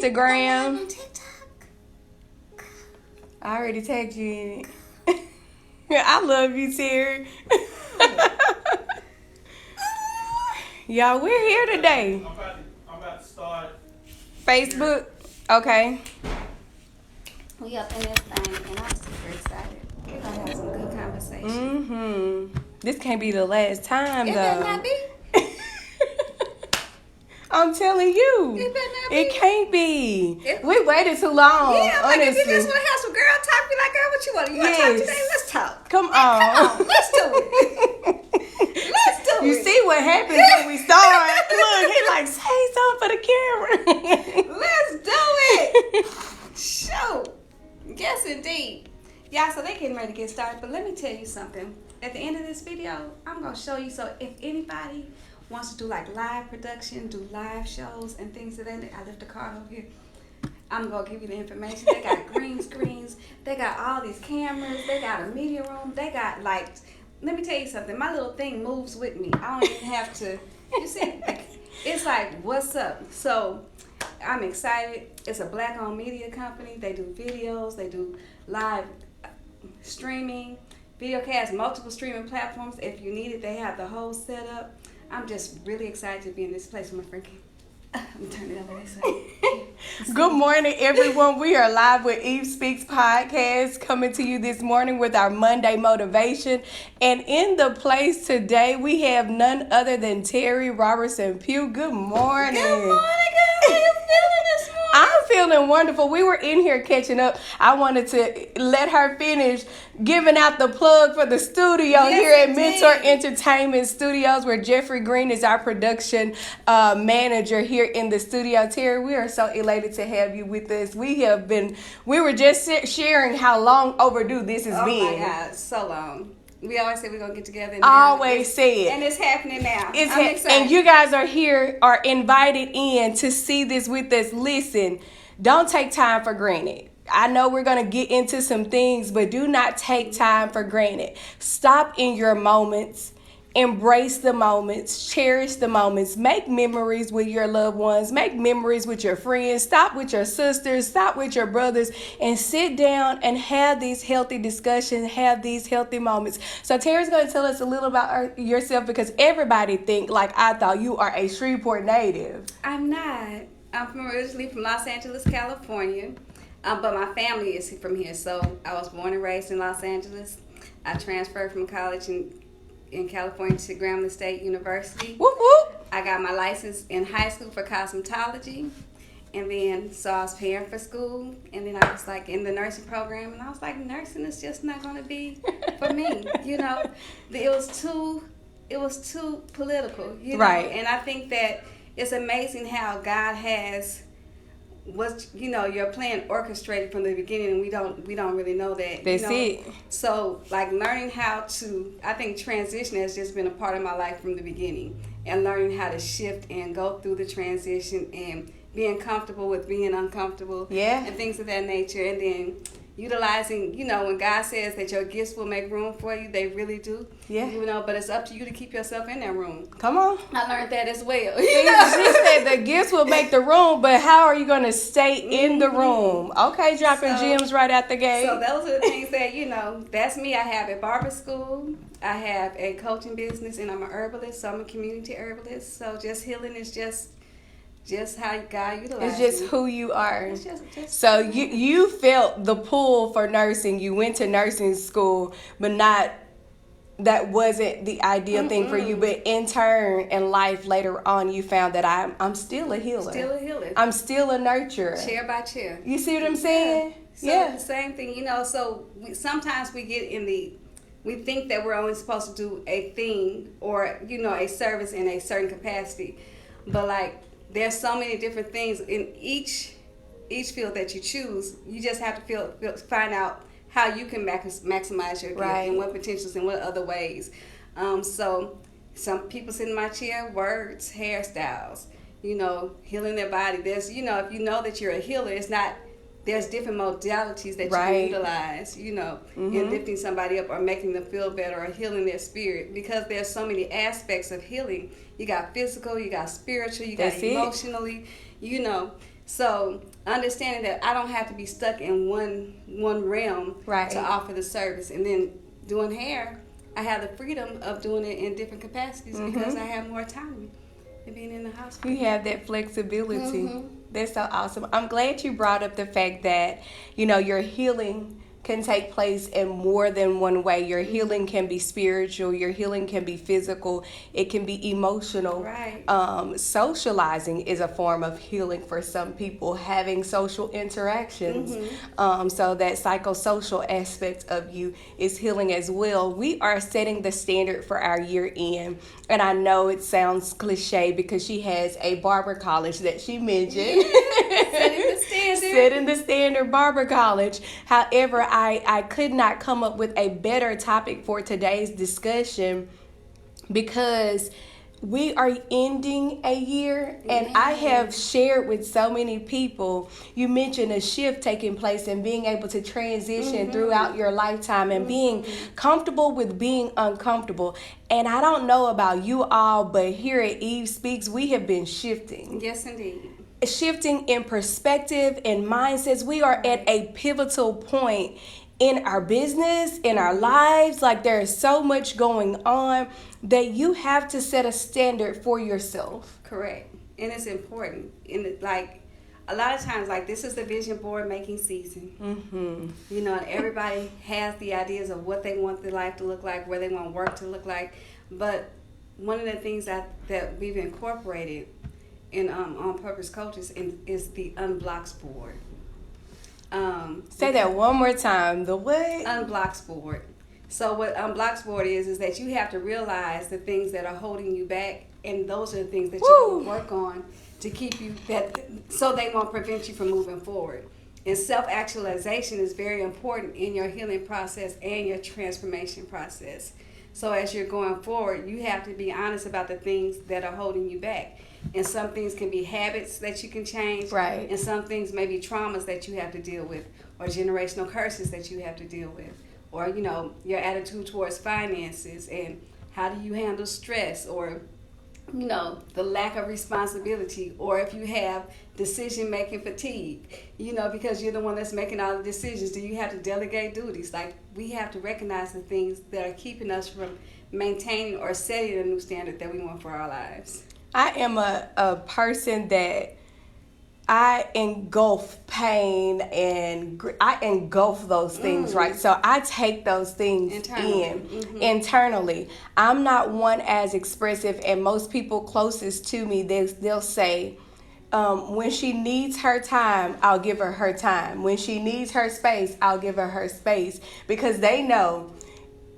Instagram. On TikTok. I already tagged you in it. I love you, Terry. Y'all, we're here today. I'm about to start Facebook. Okay. We up in this thing, and I'm super excited. We're gonna have some good conversation. Mm-hmm. This can't be the last time, It though. better not be. I'm telling you. It better not be. It can't be. We waited too long, Yeah, like if honestly. you just want to have some girl talk, be like, girl, what you want? You want to talk today? Let's talk. Come on. Come on, let's do it. Let's do it. You see what happens when we start? Look, he like, say something for the camera. Let's do it. Shoot. Yes, indeed. Yeah, so they getting ready to get started. But let me tell you something. At the end of this video, I'm going to show you. So if anybody wants to do like live production, do live shows and things of that, I left the card over here. I'm going to give you the information. They got green screens. They got all these cameras. They got a media room. They got like, let me tell you something. My little thing moves with me. I don't even have to, you see, it's like, what's up? So I'm excited. It's a black-owned media company. They do videos. They do live streaming, videocast, multiple streaming platforms. If you need it, they have the whole setup. I'm just really excited to be in this place with my friend. I'm turning it over this way. Good morning, everyone. We are live with Eve Speaks Podcast, coming to you this morning with our Monday motivation. And in the place today, we have none other than Terry Robertson Pugh. Good morning. Good morning, girl. How you feeling this morning? I'm feeling wonderful. We were in here catching up. I wanted to let her finish giving out the plug for the studio here at Mentor Entertainment Studios, where Jeffrey Green is our production manager here in the studio. Terry, we are so elated to have you with us. We were just sharing how long overdue this has been. Oh my God, so long. We always say we're going to get together. Always say it. And it's happening now. I'm excited. And you guys are invited in to see this with us. Listen, don't take time for granted. I know we're going to get into some things, but do not take time for granted. Stop in your moments. Embrace the moments, cherish the moments, make memories with your loved ones, make memories with your friends, stop with your sisters, stop with your brothers, and sit down and have these healthy discussions, have these healthy moments. So Terry's going to tell us a little about yourself, because everybody think, like I thought, you are a Shreveport native. I'm not. I'm originally from Los Angeles, California, but my family is from here. So I was born and raised in Los Angeles. I transferred from college in California to Grambling State University. Whoop, whoop. I got my license in high school for cosmetology, and then so I was paying for school, and then I was like in the nursing program, and I was like, nursing is just not going to be for me. You know, it was too political. You know? Right. And I think that it's amazing how God has your plan orchestrated from the beginning, and we don't really know that. That's it. So like learning how to, I think transition has just been a part of my life from the beginning, and learning how to shift and go through the transition and being comfortable with being uncomfortable. Yeah. And things of that nature, and then utilizing, when God says that your gifts will make room for you, they really do. Yeah. But it's up to you to keep yourself in that room. Come on. I learned that as well. She said the gifts will make the room, but how are you going to stay in the room? Okay, dropping gems right out the gate. So those are the things that, that's me. I have a barber school. I have a coaching business, and I'm an herbalist, so I'm a community herbalist. So just healing is just how God utilizes. It's just who you are. It's just so you felt the pull for nursing. You went to nursing school, but that wasn't the ideal thing for you. But in turn, in life later on, you found that I'm still a healer. Still a healer. I'm still a nurturer. Chair by chair. You see what I'm saying? So the same thing, So sometimes we get we think that we're only supposed to do a thing or a service in a certain capacity, but there's so many different things in each field that you choose. You just have to find out how you can maximize your gift, and what potentials and what other ways. So some people sit in my chair, words, hairstyles, healing their body. There's, if you know that you're a healer, it's not, there's different modalities that you can utilize, in lifting somebody up or making them feel better or healing their spirit, because there's so many aspects of healing. You got physical, you got spiritual, you got emotionally, So understanding that I don't have to be stuck in one realm Right. to offer the service. And then doing hair, I have the freedom of doing it in different capacities because I have more autonomy than being in the hospital. You have that flexibility. That's so awesome. I'm glad you brought up the fact that, your healing can take place in more than one way. Your healing can be spiritual, your healing can be physical, it can be emotional. Right. Socializing is a form of healing for some people, having social interactions. So that psychosocial aspect of you is healing as well. We are setting the standard for our year end. And I know it sounds cliche because she has a barber college that she mentioned. Setting the standard. Setting the standard, barber college. However, I could not come up with a better topic for today's discussion because we are ending a year, and I have shared with so many people. You mentioned a shift taking place and being able to transition throughout your lifetime and being comfortable with being uncomfortable. And I don't know about you all, but here at Eve Speaks, we have been shifting. Yes, indeed. Shifting in perspective and mindsets. We are at a pivotal point in our business, in our lives. Like, there is so much going on that you have to set a standard for yourself. Correct. And it's important. And like a lot of times, like, this is the vision board making season. And everybody has the ideas of what they want their life to look like, where they want work to look like. But one of the things that we've incorporated in On Purpose Coaches is the Unblocks board. Say that one more time. The what? Unblocks board. So what Unblocks board is that you have to realize the things that are holding you back, and those are the things that you're going to work on to keep you so they won't prevent you from moving forward. And self-actualization is very important in your healing process and your transformation process. So as you're going forward, you have to be honest about the things that are holding you back. And some things can be habits that you can change. Right. And some things may be traumas that you have to deal with, or generational curses that you have to deal with, or, your attitude towards finances and how do you handle stress, or, the lack of responsibility, or if you have decision-making fatigue, because you're the one that's making all the decisions. Do you have to delegate duties? Like, we have to recognize the things that are keeping us from maintaining or setting a new standard that we want for our lives. I am a person that I engulf pain and I engulf those things, right? So I take those things internally. I'm not one as expressive, and most people closest to me, they'll say, when she needs her time, I'll give her her time. When she needs her space, I'll give her her space, because they know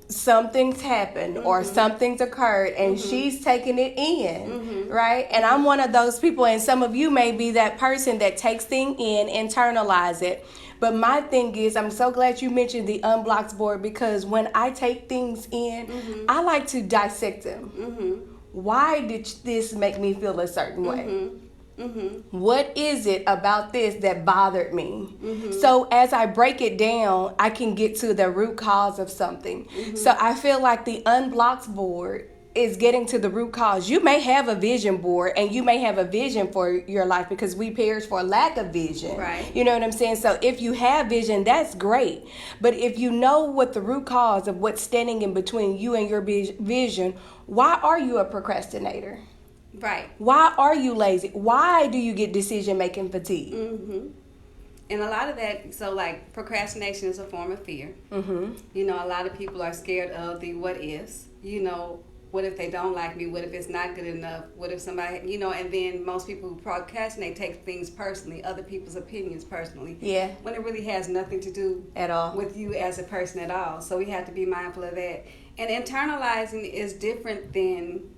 something's happened or something's occurred and she's taking it in, right? And I'm one of those people, and some of you may be that person that takes things in, internalize it. But my thing is, I'm so glad you mentioned the Unblocks board, because when I take things in, I like to dissect them. Why did this make me feel a certain way? What is it about this that bothered me? So as I break it down, I can get to the root cause of something. So I feel like the Unblocks board is getting to the root cause. You may have a vision board and you may have a vision for your life, because we perish for lack of vision. Right. You know what I'm saying? So if you have vision, that's great. But if you know what the root cause of what's standing in between you and your vision, why are you a procrastinator? Right. Why are you lazy? Why do you get decision-making fatigue? And a lot of that, so like procrastination is a form of fear. A lot of people are scared of the what ifs. What if they don't like me? What if it's not good enough? What if somebody, and then most people who procrastinate take things personally, other people's opinions personally. Yeah. When it really has nothing to do At all. with you as a person at all. So we have to be mindful of that. And internalizing is different than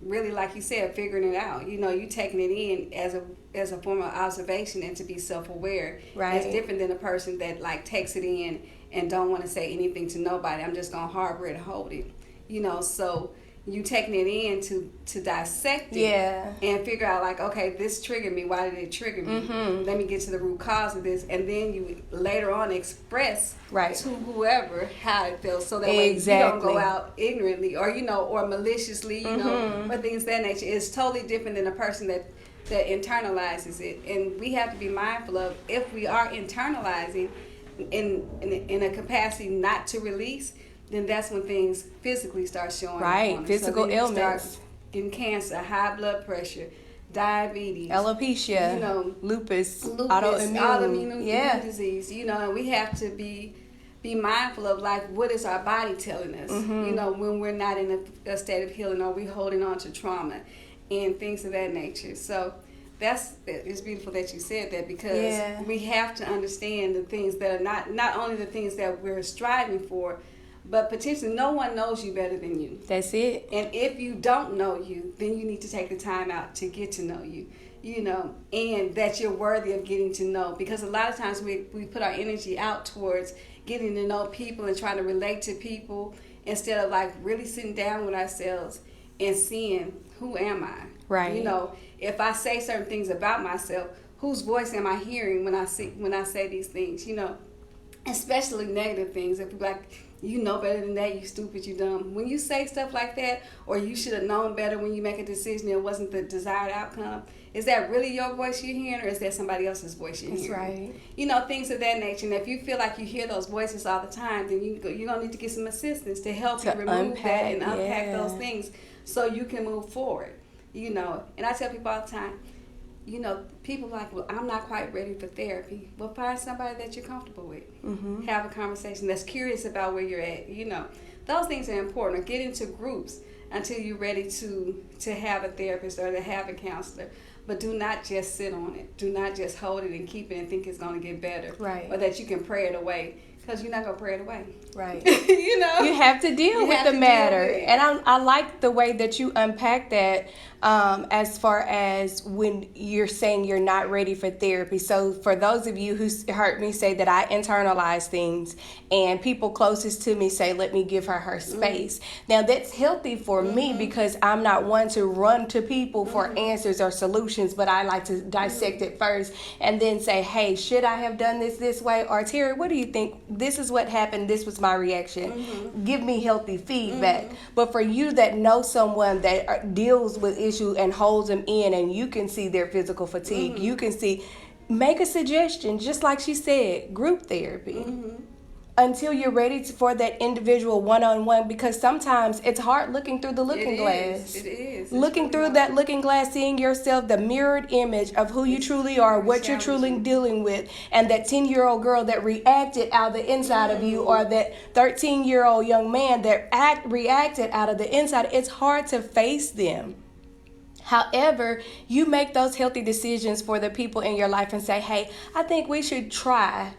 really, like you said, figuring it out. You taking it in as a form of observation and to be self-aware. Right. It's different than a person that like takes it in and don't want to say anything to nobody. I'm just gonna harbor it and hold it. So you taking it in to dissect it and figure out like, okay, this triggered me. Why did it trigger me? Let me get to the root cause of this, and then you later on express to whoever how it feels, so that way you don't go out ignorantly or or maliciously, or things of that nature. It's totally different than a person that that internalizes it, and we have to be mindful of if we are internalizing in a capacity not to release, then that's when things physically start showing. Right, up on us. physical so then you start illness. getting cancer, high blood pressure, diabetes, alopecia, lupus, autoimmune disease. And we have to be mindful of like what is our body telling us. When we're not in a state of healing, or we holding on to trauma and things of that nature. So it's beautiful that you said that, because we have to understand the things that are not only the things that we're striving for, but potentially no one knows you better than you. That's it. And if you don't know you, then you need to take the time out to get to know you, and that you're worthy of getting to know. Because a lot of times we put our energy out towards getting to know people and trying to relate to people, instead of like really sitting down with ourselves and seeing, who am I? Right. If I say certain things about myself, whose voice am I hearing when I say these things? Especially negative things. If you're like, you know better than that, you stupid, you dumb. When you say stuff like that, or you should have known better when you make a decision, it wasn't the desired outcome, is that really your voice you're hearing, or is that somebody else's voice you're hearing? That's right. Things of that nature. And if you feel like you hear those voices all the time, then you're going to need to get some assistance to help you remove that and unpack those things so you can move forward. And I tell people all the time, people are like, well, I'm not quite ready for therapy. Well, find somebody that you're comfortable with. Have a conversation that's curious about where you're at. Those things are important. Or get into groups until you're ready to have a therapist or to have a counselor. But do not just sit on it. Do not just hold it and keep it and think it's going to get better. Right. Or that you can pray it away. Because you're not going to pray it away. Right. You have to deal with the matter. And I like the way that you unpack that, as far as when you're saying you're not ready for therapy. So for those of you who heard me say that I internalize things, and people closest to me say, let me give her space. Now that's healthy for me, because I'm not one to run to people for answers or solutions, but I like to dissect it first and then say, hey, should I have done this way? Or Terry, what do you think? This is what happened. This was my reaction. Give me healthy feedback. But for you that know someone that deals with issues and holds them in, and you can see their physical fatigue, you can see, make a suggestion, just like she said, group therapy. Until you're ready for that individual one-on-one, because sometimes it's hard looking through the looking glass. It is. Looking through that looking glass, seeing yourself, the mirrored image of who you truly are, what you're truly dealing with, and that 10-year-old girl that reacted out of the inside of you, or that 13-year-old young man that reacted out of the inside. It's hard to face them. However, you make those healthy decisions for the people in your life and say, hey, I think we should try,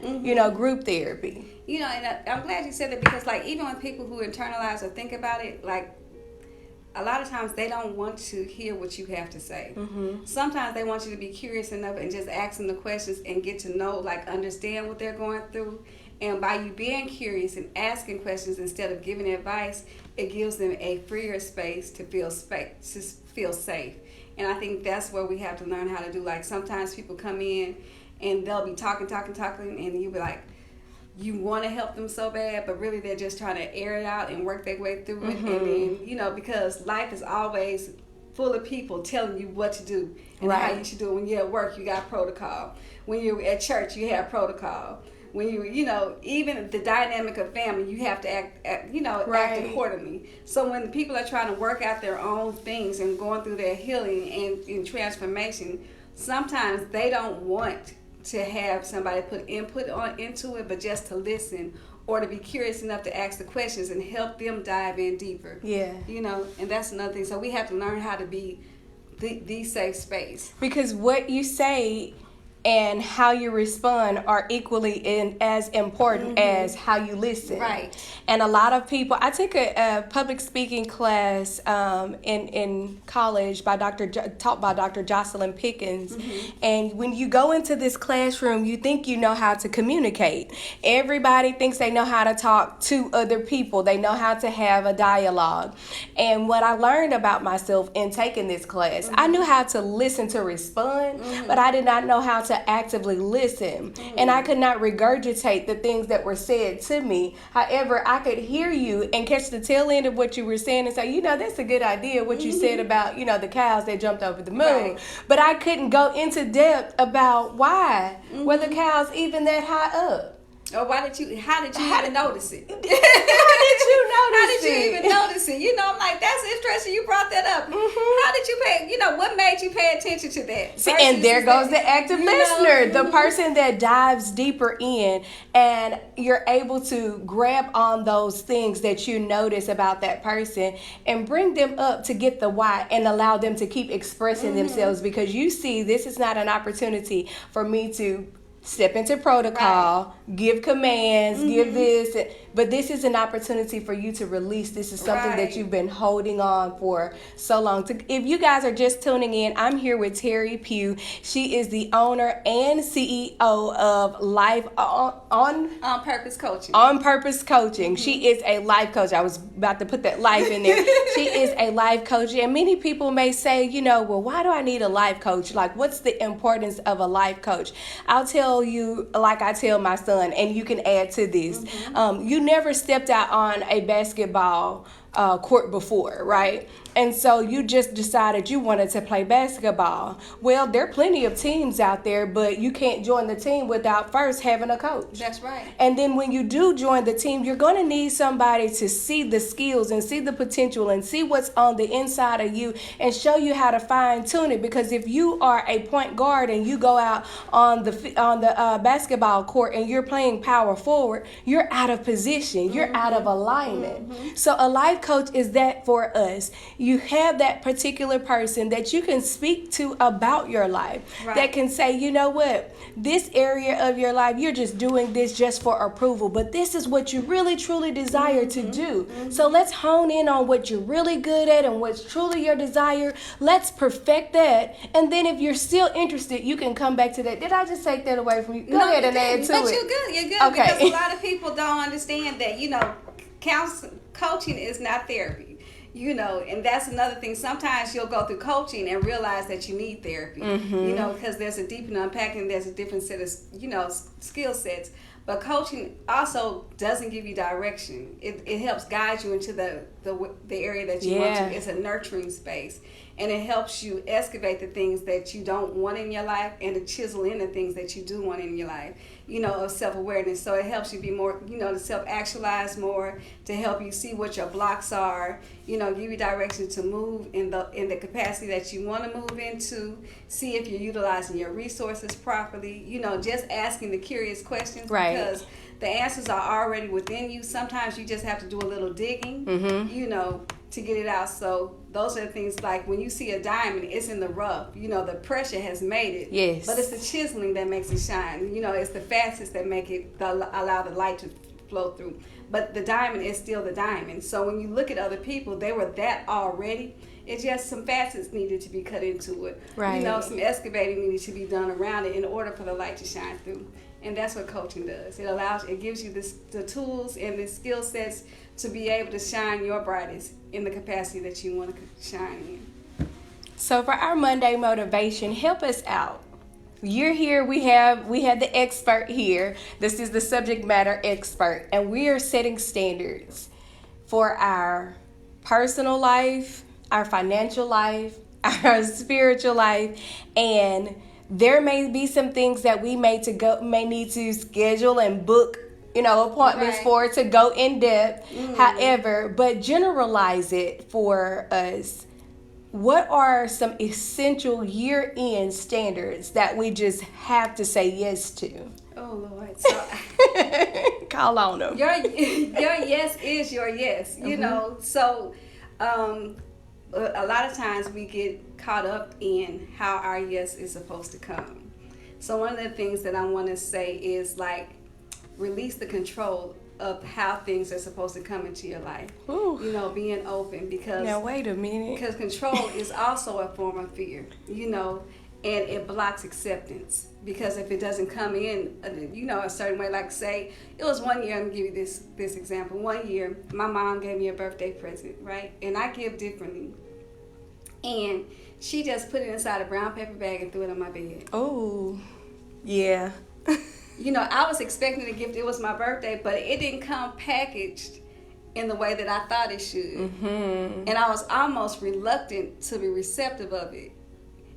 group therapy. And I'm glad you said that, because like even when people who internalize or think about it, like a lot of times they don't want to hear what you have to say. Sometimes they want you to be curious enough and just ask them the questions and get to know, like understand what they're going through. And by you being curious and asking questions instead of giving advice, it gives them a freer space to feel safe. And I think that's where we have to learn how to do. Like sometimes people come in and they'll be talking, and you'll be like, you want to help them so bad, but really they're just trying to air it out and work their way through it. And then, because life is always full of people telling you what to do and how you should do it. When you're at work, you got protocol. When you're at church, you have protocol. When even the dynamic of family, you have to act accordingly. So when people are trying to work out their own things and going through their healing and transformation, sometimes they don't want to have somebody put input into it, but just to listen or to be curious enough to ask the questions and help them dive in deeper. Yeah. And that's another thing. So we have to learn how to be the safe space. Because what you say and how you respond are equally as important as how you listen. Right. And a lot of people, I took a public speaking class in college taught by Dr. Jocelyn Pickens. And when you go into this classroom, you think you know how to communicate. Everybody thinks they know how to talk to other people. They know how to have a dialogue. And what I learned about myself in taking this class, I knew how to listen to respond, but I did not know how to to actively listen. And I could not regurgitate the things that were said to me. However, I could hear you and catch the tail end of what you were saying and say, you know, that's a good idea, what you said about, you know, the cows that jumped over the moon. Right. But I couldn't go into depth about why were the cows even that high up. Or how did you even notice it? How did you How notice did you it? even notice it? You know, I'm like, that's interesting. You brought that up. How did you pay? You know, what made you pay attention to that? See, and there goes the active listener, the mhm. person that dives deeper in, and you're able to grab on those things that you notice about that person and bring them up to get the why and allow them to keep expressing themselves, because you see this is not an opportunity for me to step into protocol, give commands, give this, but this is an opportunity for you to release. This is something Right. that you've been holding on for so long. If you guys are just tuning in, I'm here with Terry Pugh. She is the owner and CEO of Life on Purpose Coaching. On Purpose Coaching. She is a life coach. I was about to put that life in there. She is a life coach. And many people may say, you know, well, why do I need a life coach? Like, what's the importance of a life coach? I'll tell you, like I tell my son, and you can add to this. You never stepped out on a basketball court before, right? And so you just decided you wanted to play basketball. Well, there are plenty of teams out there, but you can't join the team without first having a coach. That's right. And then when you do join the team, you're going to need somebody to see the skills and see the potential and see what's on the inside of you and show you how to fine tune it. Because if you are a point guard and you go out on the basketball court and you're playing power forward, you're out of position. You're out of alignment. So a life coach is that for us. You have that particular person that you can speak to about your life, Right. that can say, you know what, this area of your life, you're just doing this just for approval, but this is what you really truly desire to do. So let's hone in on what you're really good at and what's truly your desire. Let's perfect that. And then if you're still interested, you can come back to that. Did I just take that away from you? Go ahead and add to but it. you're good. You're good. Okay. Because a lot of people don't understand that, you know, coaching is not therapy. You know, and that's another thing. Sometimes you'll go through coaching and realize that you need therapy, you know, because there's a deeper unpacking, there's a different set of, you know, skill sets. But coaching also doesn't give you direction. It helps guide you into the area that you want to. It's a nurturing space. And it helps you excavate the things that you don't want in your life and to chisel in the things that you do want in your life, you know, of self-awareness. So it helps you be more, you know, to self-actualize more, to help you see what your blocks are, you know, give you direction to move in the capacity that you want to move into, see if you're utilizing your resources properly, you know, just asking the curious questions. Right. Because the answers are already within you. Sometimes you just have to do a little digging, you know, to get it out. So those are the things, like when you see a diamond, it's in the rough. You know, the pressure has made it. Yes. But it's the chiseling that makes it shine. You know, it's the facets that make it, allow the light to flow through. But the diamond is still the diamond. So when you look at other people, they were that already. It's just some facets needed to be cut into it. Right. You know, some excavating needed to be done around it in order for the light to shine through. And that's what coaching does. It gives you the tools and the skill sets to be able to shine your brightest in the capacity that you want to shine in. So for our Monday motivation, help us out. You're here. We have the expert here. This is the subject matter expert, and we are setting standards for our personal life, our financial life, our spiritual life, and there may be some things that we may need to schedule and book, you know, appointments Right. for to go in depth. However, but generalize it for us. What are some essential year-end standards that we just have to say yes to? Oh, Lord. So Call on them. your yes is your yes, you know. So a lot of times we get caught up in how our yes is supposed to come. So one of the things that I want to say is, like, release the control of how things are supposed to come into your life. Ooh. You know, being open, because Now wait a minute. because control is also a form of fear, you know, and it blocks acceptance. Because if it doesn't come in, you know, a certain way, like, say, it was one year, I'm going to give you this example. One year, my mom gave me a birthday present, right? And I give differently. And she just put it inside a brown paper bag and threw it on my bed. Oh. Yeah. You know, I was expecting a gift. It was my birthday, but it didn't come packaged in the way that I thought it should. Mm-hmm. And I was almost reluctant to be receptive of it.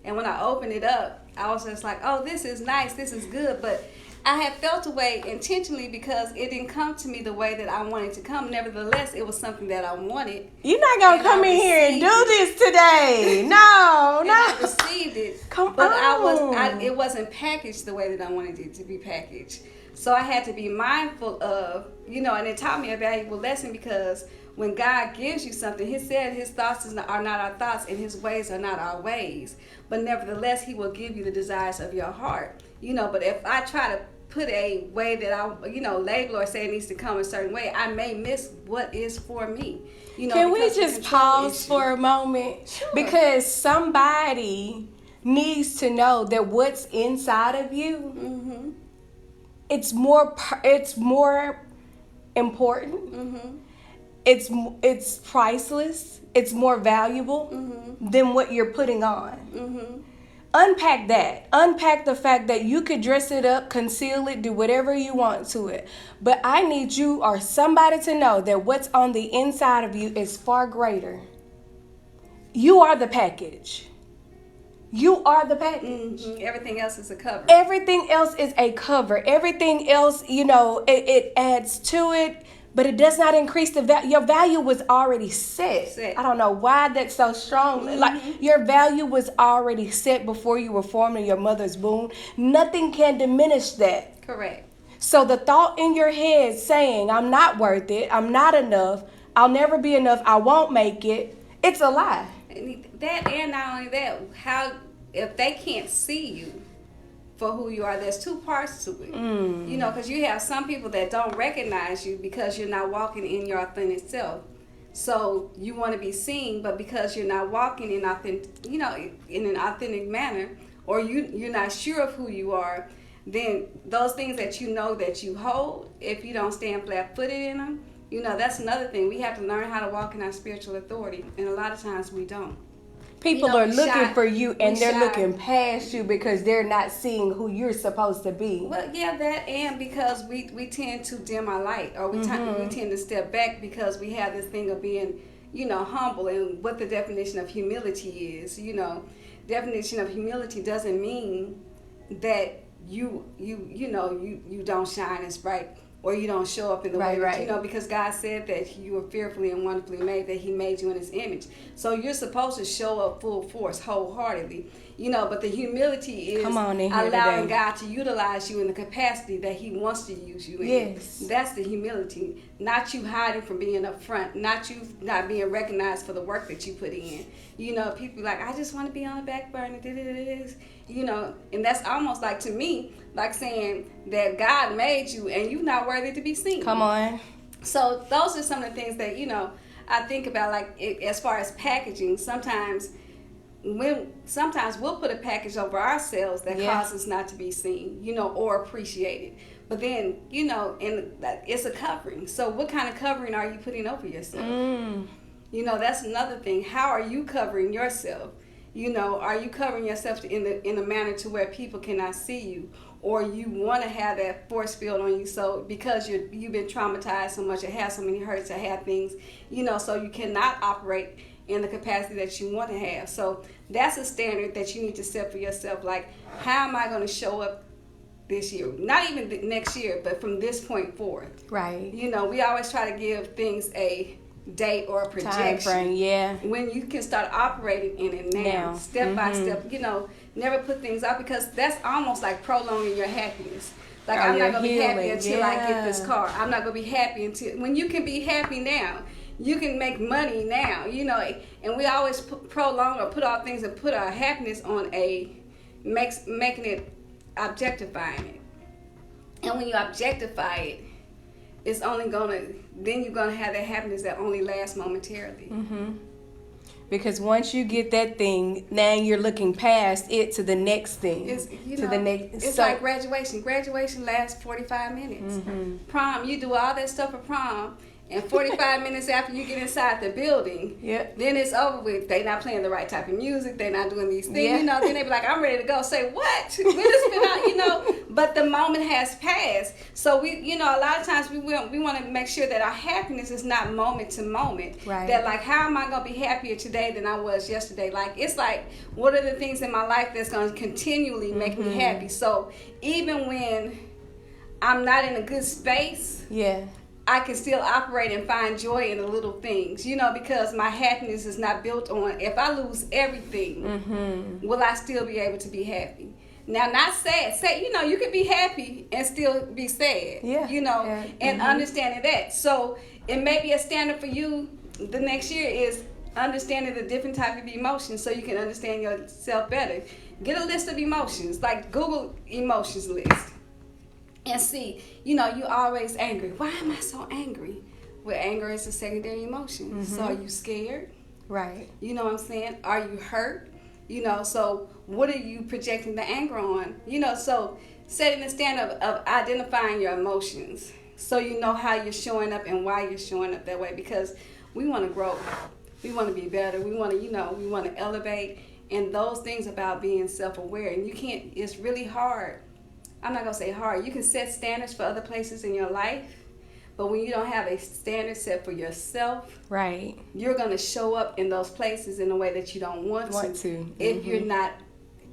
And when I opened it up, I was just like, oh, this is nice, this is good. But I had felt away intentionally because it didn't come to me the way that I wanted to come. Nevertheless, it was something that I wanted. You're not going to And come I in here and received do this today. No, And I no. received it. Come but on. it wasn't packaged the way that I wanted it to be packaged. So I had to be mindful of, you know, and it taught me a valuable lesson because when God gives you something, He said His thoughts are not our thoughts and His ways are not our ways. But nevertheless, He will give you the desires of your heart. You know, but if I try to put a way that I, you know, label or say it needs to come a certain way, I may miss what is for me. You know, Can we because of just control pause issue. for a moment? Sure. Because somebody needs to know that what's inside of you, Mm-hmm. it's more important. Mm-hmm. It's priceless. It's more valuable Mm-hmm. than what you're putting on. Mm-hmm. Unpack that. Unpack the fact that you could dress it up, conceal it, do whatever you want to it. But I need you or somebody to know that what's on the inside of you is far greater. You are the package. You are the package. Mm-hmm. Everything else is a cover. Everything else is a cover. Everything else, you know, it adds to it, but it does not increase the value. Your value was already set. I don't know why that's so strong. Mm-hmm. Like, your value was already set before you were formed in your mother's womb. Nothing can diminish that. Correct. So the thought in your head saying, I'm not worth it, I'm not enough, I'll never be enough, I won't make it, it's a lie. And that, and not only that, how if they can't see you for who you are, there's two parts to it. You know, because you have some people that don't recognize you because you're not walking in your authentic self. So you want to be seen, but because you're not walking in in an authentic manner, or you're not sure of who you are, then those things that you know that you hold, if you don't stand flat-footed in them, you know, that's another thing. We have to learn how to walk in our spiritual authority, and a lot of times we don't. People You know, are we looking shy. for you and We they're shy. looking past you because they're not seeing who you're supposed to be. Well, yeah, that, and because we tend to dim our light, or we tend to step back because we have this thing of being, you know, humble, and what the definition of humility is. You know, definition of humility doesn't mean that you don't shine as bright or you don't show up in the way that, you know, because God said that you were fearfully and wonderfully made, that He made you in His image. So you're supposed to show up full force, wholeheartedly, you know, but the humility is allowing God to utilize you in the capacity that He wants to use you in. Yes. That's the humility, not you hiding from being up front, not you not being recognized for the work that you put in. You know, people like, I just want to be on the back burner, you know, and that's almost like, to me, like saying that God made you and you're not worthy to be seen. Come on. So those are some of the things that, you know, I think about, like, as far as packaging. Sometimes we'll put a package over ourselves that causes us not to be seen, you know, or appreciated. But then, you know, and it's a covering. So what kind of covering are you putting over yourself? You know, that's another thing. How are you covering yourself? You know, are you covering yourself in a manner to where people cannot see you, or you want to have that force field on you? So because you've been traumatized so much, or have so many hurts, or have things, you know, so you cannot operate in the capacity that you want to have. So that's a standard that you need to set for yourself. Like, how am I going to show up this year? Not even the next year, but from this point forth. Right. You know, we always try to give things a date or a projection. Time frame, yeah. When you can start operating in it now. Step by step, you know, never put things out, because that's almost like prolonging your happiness. Like, I'm not going to be happy until I get this car. I'm not going to be happy until, when you can be happy now, you can make money now, you know, and we always prolong or put our things and put our happiness on making it, objectifying it. And when you objectify it, it's only then you're gonna have that happiness that only lasts momentarily. Because once you get that thing, now you're looking past it to the next thing. It's like graduation. Graduation lasts 45 minutes. Prom, you do all that stuff for prom, and 45 minutes after you get inside the building, then it's over with. They not playing the right type of music. They not doing these things. You know, then they be like, I'm ready to go. Say, what? We just been out, you know. but the moment has passed. So we, you know, a lot of times we want to make sure that our happiness is not moment to moment. Right. That like, how am I gonna be happier today than I was yesterday? Like, it's like, what are the things in my life that's gonna continually make me happy? So even when I'm not in a good space, Yeah. I can still operate and find joy in the little things, you know, because my happiness is not built on, if I lose everything, will I still be able to be happy? Now, not sad. Sad, you know, you can be happy and still be sad. Yeah. You know, Yeah. and understanding that. So it may be a standard for you the next year is understanding the different type of emotions so you can understand yourself better. Get a list of emotions, like Google emotions list. And see, you know, you always angry. Why am I so angry? Well, anger is a secondary emotion. So are you scared? Right. You know what I'm saying? Are you hurt? You know, so what are you projecting the anger on? You know, so setting the standard of identifying your emotions so you know how you're showing up and why you're showing up that way, because we want to grow. We want to be better. We want to, you know, we want to elevate. And those things about being self-aware. And you can't, it's really hard. I'm not going to say hard. You can set standards for other places in your life, but when you don't have a standard set for yourself, Right. you're going to show up in those places in a way that you don't want to. If you're not,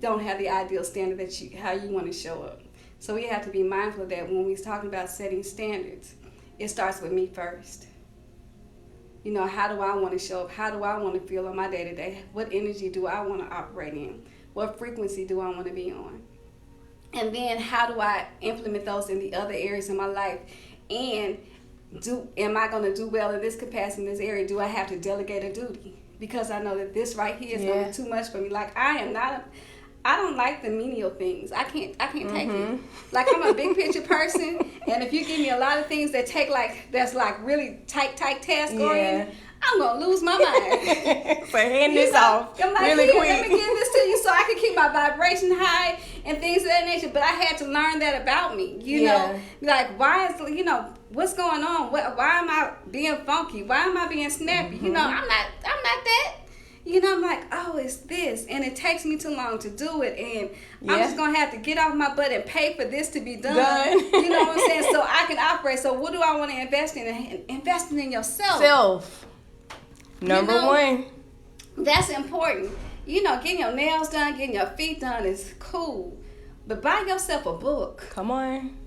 don't have the ideal standard that you, how you want to show up. So we have to be mindful of that when we're talking about setting standards. It starts with me first. You know, how do I want to show up? How do I want to feel on my day-to-day? What energy do I want to operate in? What frequency do I want to be on? And then how do I implement those in the other areas of my life? And am I going to do well in this capacity, in this area? Do I have to delegate a duty? Because I know that this right here is going to be too much for me. Like, I don't like the menial things. I can't take it. Like, I'm a big picture person, and if you give me a lot of things that take that's really tight task oriented, I'm gonna lose my mind. So hand this off I'm like, really quick. Let me give this to you so I can keep my vibration high and things of that nature. But I had to learn that about me. You know, like, why is, you know, what's going on? Why am I being funky? Why am I being snappy? You know, I'm not that. You know, I'm like, oh, it's this, and it takes me too long to do it, and I'm just gonna have to get off my butt and pay for this to be done. You know what I'm saying? So I can operate. So what do I want to invest in? Investing in yourself. Number one. That's important. You know, getting your nails done, getting your feet done is cool, but buy yourself a book. Come on.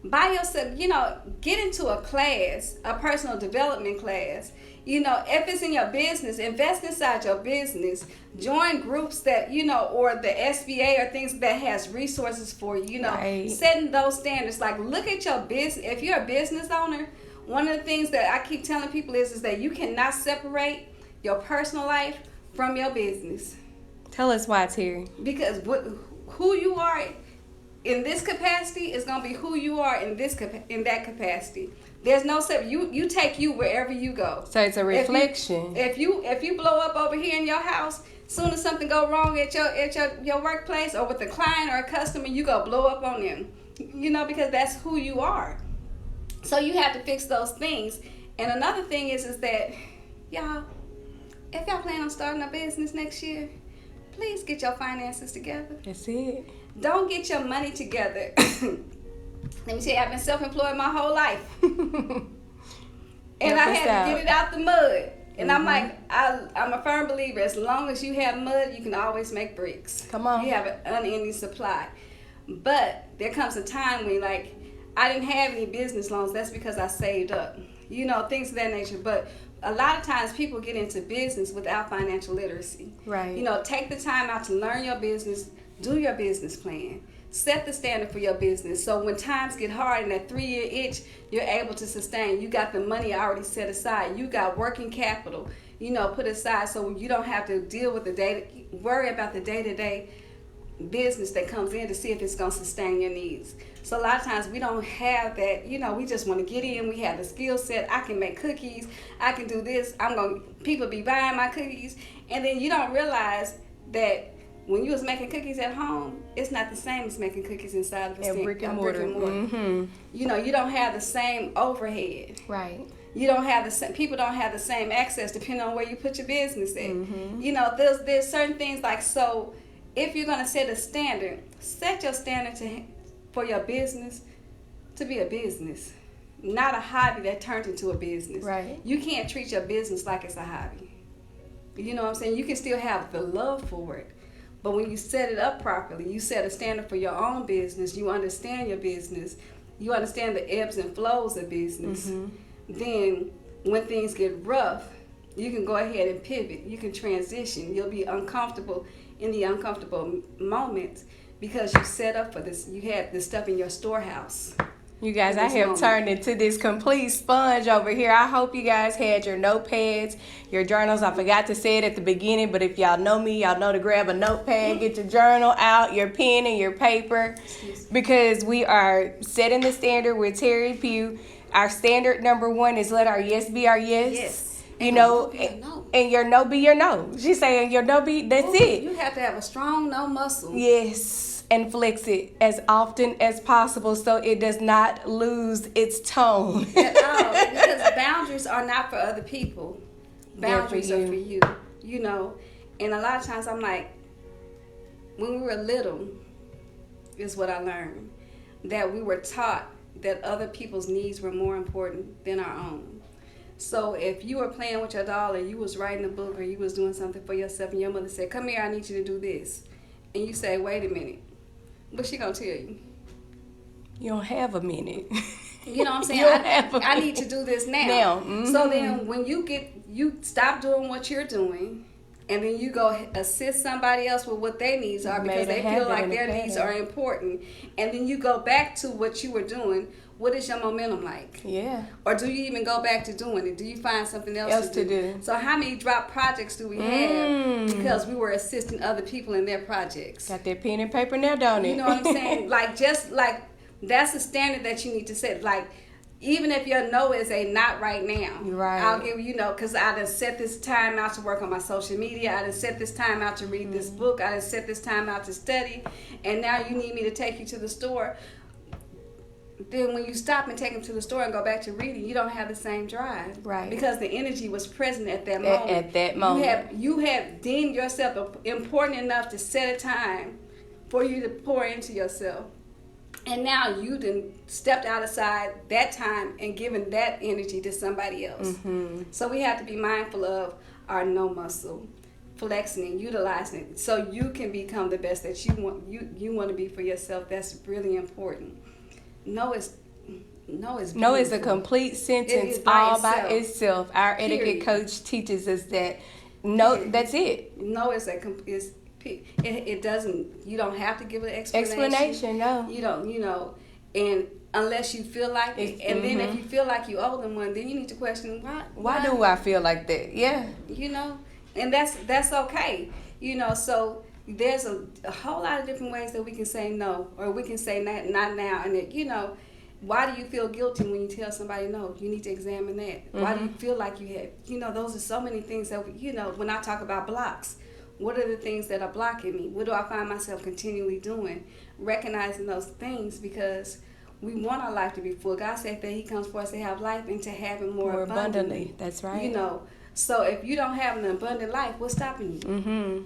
Buy yourself, you know, get into a class, a personal development class. You know, if it's in your business, invest inside your business. Join groups that, you know, or the SBA or things that has resources for you, know, setting those standards. Like, look at your business. If you're a business owner, one of the things that I keep telling people is that you cannot separate your personal life from your business. Tell us why, Terry. Because who you are in this capacity is going to be who you are in that capacity. There's no separate. You take you wherever you go. So it's a reflection. If you blow up over here in your house, soon as something go wrong at your workplace or with a client or a customer, you go blow up on them. You know, because that's who you are. So you have to fix those things. And another thing is that, y'all, if y'all plan on starting a business next year, please get your finances together. That's it. Don't get your money together. Let me tell you, I've been self-employed my whole life. And I had to get it out the mud. And I'm like, I'm a firm believer, as long as you have mud, you can always make bricks. Come on. You have an unending supply. But there comes a time when, like, I didn't have any business loans. That's because I saved up. You know, things of that nature. But a lot of times people get into business without financial literacy. Right. You know, take the time out to learn your business, do your business plan. Set the standard for your business. So when times get hard and that 3-year itch, you're able to sustain. You got the money already set aside. You got working capital, you know, put aside so you don't have to deal with worry about the day-to-day business that comes in to see if it's going to sustain your needs. So a lot of times we don't have that, you know, we just want to get in. We have the skill set. I can make cookies. I can do this. People be buying my cookies. And then you don't realize that when you was making cookies at home, it's not the same as making cookies inside of a brick and mortar. You know, you don't have the same overhead. Right. You don't have the same. People don't have the same access depending on where you put your business at. You know, there's certain things like, so if you're gonna set a standard, set your standard for your business to be a business, not a hobby that turned into a business. Right. You can't treat your business like it's a hobby. You know what I'm saying? You can still have the love for it, but when you set it up properly, you set a standard for your own business, you understand your business, you understand the ebbs and flows of business, then when things get rough, you can go ahead and pivot. You can transition. You'll be uncomfortable in the uncomfortable moments because you set up for this. You had this stuff in your storehouse. You guys, I This have moment. turned into this complete sponge over here. I hope you guys had your notepads, your journals. I forgot to say it at the beginning, but if y'all know me, y'all know to grab a notepad, get your journal out, your pen and your paper, because we are setting the standard with Terry Pugh. Our standard number 1 is let our yes be our yes. Yes. You And know, your no be your no. and your no be your no. She's saying your no be, that's it. You have to have a strong no muscle. Yes, and flex it as often as possible so it does not lose its tone. At all, because boundaries are not for other people. They're for Boundaries are you. for you. You know, and a lot of times I'm like, when we were little, is what I learned, that we were taught that other people's needs were more important than our own. So if you were playing with your doll or you was writing a book or you was doing something for yourself and your mother said, come here, I need you to do this. And you say, wait a minute. What's she gonna tell you? You don't have a minute. You know what I'm saying? You don't have a I need to do this now. Now, So then when you stop doing what you're doing and then you go assist somebody else with what their needs are because Made a they feel habit like and a their needs pattern. are important, and then you go back to what you were doing, what is your momentum like? Yeah. Or do you even go back to doing it? Do you find something else to do? So how many drop projects do we have because we were assisting other people in their projects? Got that pen and paper now, don't it? You know what I'm saying? Like, just like, that's a standard that you need to set. Like, even if your no is a not right now, Right. I'll give you know, because I done set this time out to work on my social media. I done set this time out to read this book. I done set this time out to study. And now you need me to take you to the store. Then when you stop and take them to the store and go back to reading, you don't have the same drive. Right. Because the energy was present at that moment. At that moment. You have deemed yourself important enough to set a time for you to pour into yourself. And now you done stepped outside that time and given that energy to somebody else. So we have to be mindful of our no muscle, flexing and utilizing it so you can become the best that you want to be for yourself. That's really important. No is No is a beautiful. complete sentence It is by all by itself. itself. Our etiquette Period. coach teaches us that no, Period. that's it. No is it doesn't. You don't have to give an explanation. No. You don't. You know, and unless you feel like it, and then if you feel like you owe them one, then you need to question Why do I feel like that? Yeah. You know, and that's okay. You know, so there's a whole lot of different ways that we can say no, or we can say not now, and it, you know. Why do you feel guilty when you tell somebody no? You need to examine that. Why do you feel like you have, you know, those are so many things that, you know, when I talk about blocks, what are the things that are blocking me? What do I find myself continually doing? Recognizing those things, because we want our life to be full. God said that he comes for us to have life and to have it more abundantly. That's right. You know, so if you don't have an abundant life, what's stopping you? Mm-hmm.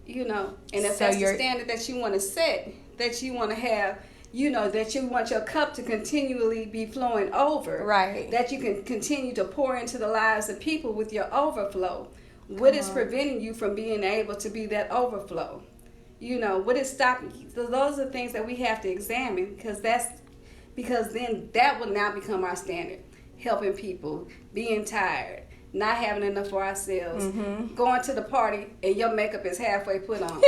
You know, and if So that's the you're- standard that you want to set, that you want to have, you know, that you want your cup to continually be flowing over. Right. That you can continue to pour into the lives of people with your overflow. What is preventing you from being able to be that overflow? You know, what is stopping you? So those are things that we have to examine, because then that will now become our standard. Helping people, being tired, not having enough for ourselves, going to the party and your makeup is halfway put on.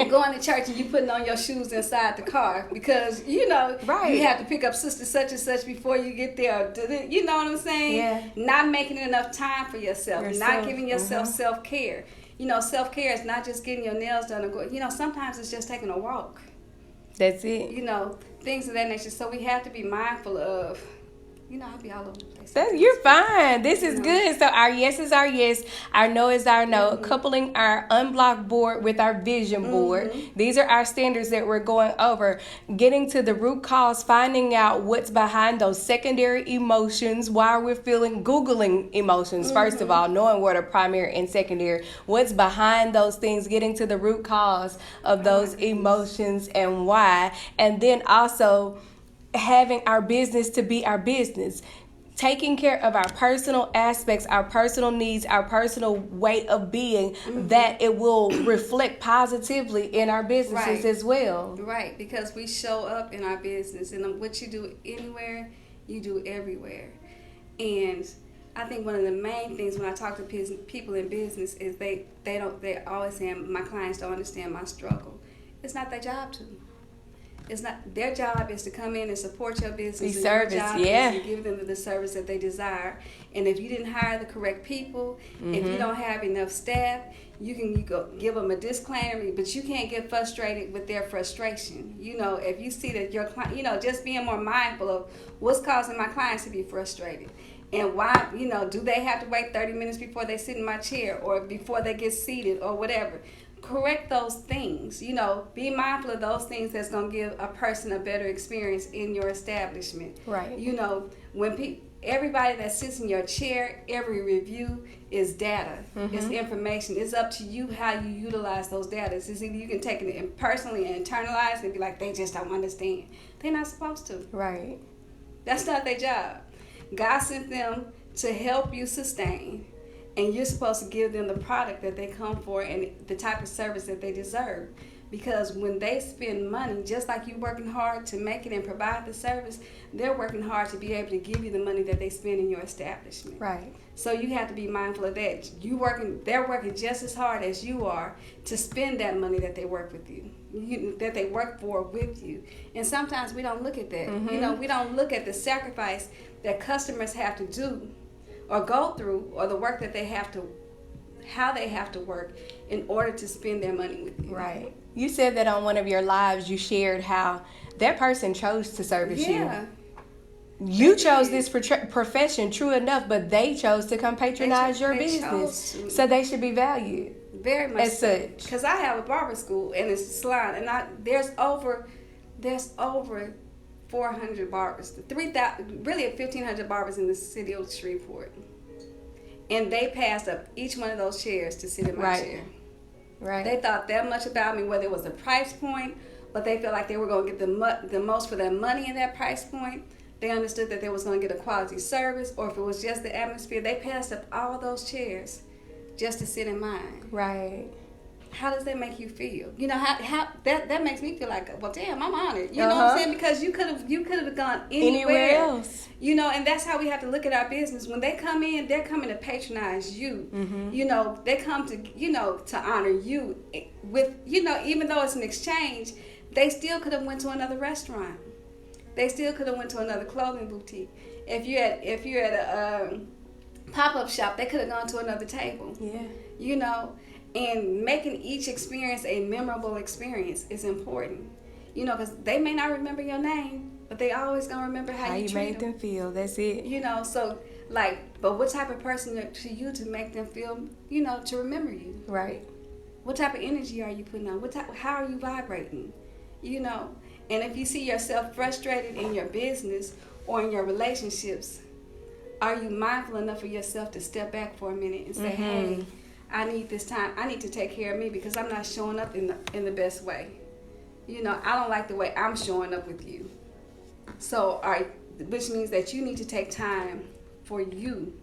Going to church and you putting on your shoes inside the car because, you know, Right. you have to pick up sister such and such before you get there. You know what I'm saying? Yeah. Not making enough time for yourself. Not Yourself. giving yourself self-care. You know, self-care is not just getting your nails done. Or you know, sometimes it's just taking a walk. That's it. You know, things of that nature. So we have to be mindful of You know, I'll be all over the place. You're fine. This is good. So our yes is our yes, our no is our no. Coupling our unblocked board with our vision board. These are our standards that we're going over. Getting to the root cause, finding out what's behind those secondary emotions, why we're feeling, Googling emotions, first of all, knowing what are primary and secondary, what's behind those things, getting to the root cause of those emotions and why. And then also having our business to be our business, taking care of our personal aspects, our personal needs, our personal way of being, that it will reflect positively in our businesses as well. Right, because we show up in our business, and what you do anywhere, you do everywhere. And I think one of the main things when I talk to people in business is they're always saying, my clients don't understand my struggle. It's not their job to. It's not their job is to come in and support your business. Be service, your job is to give them the service that they desire. And if you didn't hire the correct people, if you don't have enough staff, you go give them a disclaimer, but you can't get frustrated with their frustration. You know, if you see that your client, you know, just being more mindful of what's causing my clients to be frustrated. And why, you know, do they have to wait 30 minutes before they sit in my chair or before they get seated or whatever? Correct those things, you know, be mindful of those things that's going to give a person a better experience in your establishment. Right. You know, when everybody that sits in your chair, every review is data. It's information. It's up to you how you utilize those data. It's either you can take it personally and internalize and be like, they just don't understand. They're not supposed to. Right. That's not their job. God sent them to help you sustain. And you're supposed to give them the product that they come for and the type of service that they deserve. Because when they spend money, just like you working hard to make it and provide the service, they're working hard to be able to give you the money that they spend in your establishment. Right. So you have to be mindful of that. They're working just as hard as you are to spend that money that they work with you, that they work for with you. And sometimes we don't look at that. You know, we don't look at the sacrifice that customers have to do or go through, or the work that they have to, how they have to work in order to spend their money with you. Right. You said that on one of your lives, you shared how that person chose to service you. You chose this profession, true enough, but they chose to come patronize your business. So they should be valued. Very much as such. Because I have a barber school and it's a salon, and there's over 400 barbers, 3,000, really 1,500 barbers in the city of Shreveport. And they passed up each one of those chairs to sit in my chair. Right. They thought that much about me, whether it was the price point, but they felt like they were going to get the most for their money in that price point. They understood that they was going to get a quality service, or if it was just the atmosphere, they passed up all those chairs just to sit in mine. Right. How does that make you feel? You know, how that makes me feel like, well, damn, I'm honored. You know what I'm saying? Because you could have gone anywhere else. You know, and that's how we have to look at our business. When they come in, they're coming to patronize you. You know, they come to, you know, to honor you with, you know, even though it's an exchange, they still could have went to another restaurant. They still could have went to another clothing boutique. If you're at a pop-up shop, they could have gone to another table. Yeah. You know, and making each experience a memorable experience is important. You know, because they may not remember your name, but they always gonna remember how you made them feel. That's it. You know, so like, but what type of person to you to make them feel, you know, to remember you? Right. What type of energy are you putting on? How are you vibrating? You know, and if you see yourself frustrated in your business or in your relationships, are you mindful enough of yourself to step back for a minute and say, hey, I need this time. I need to take care of me because I'm not showing up in the best way. You know, I don't like the way I'm showing up with you. So, which means that you need to take time for you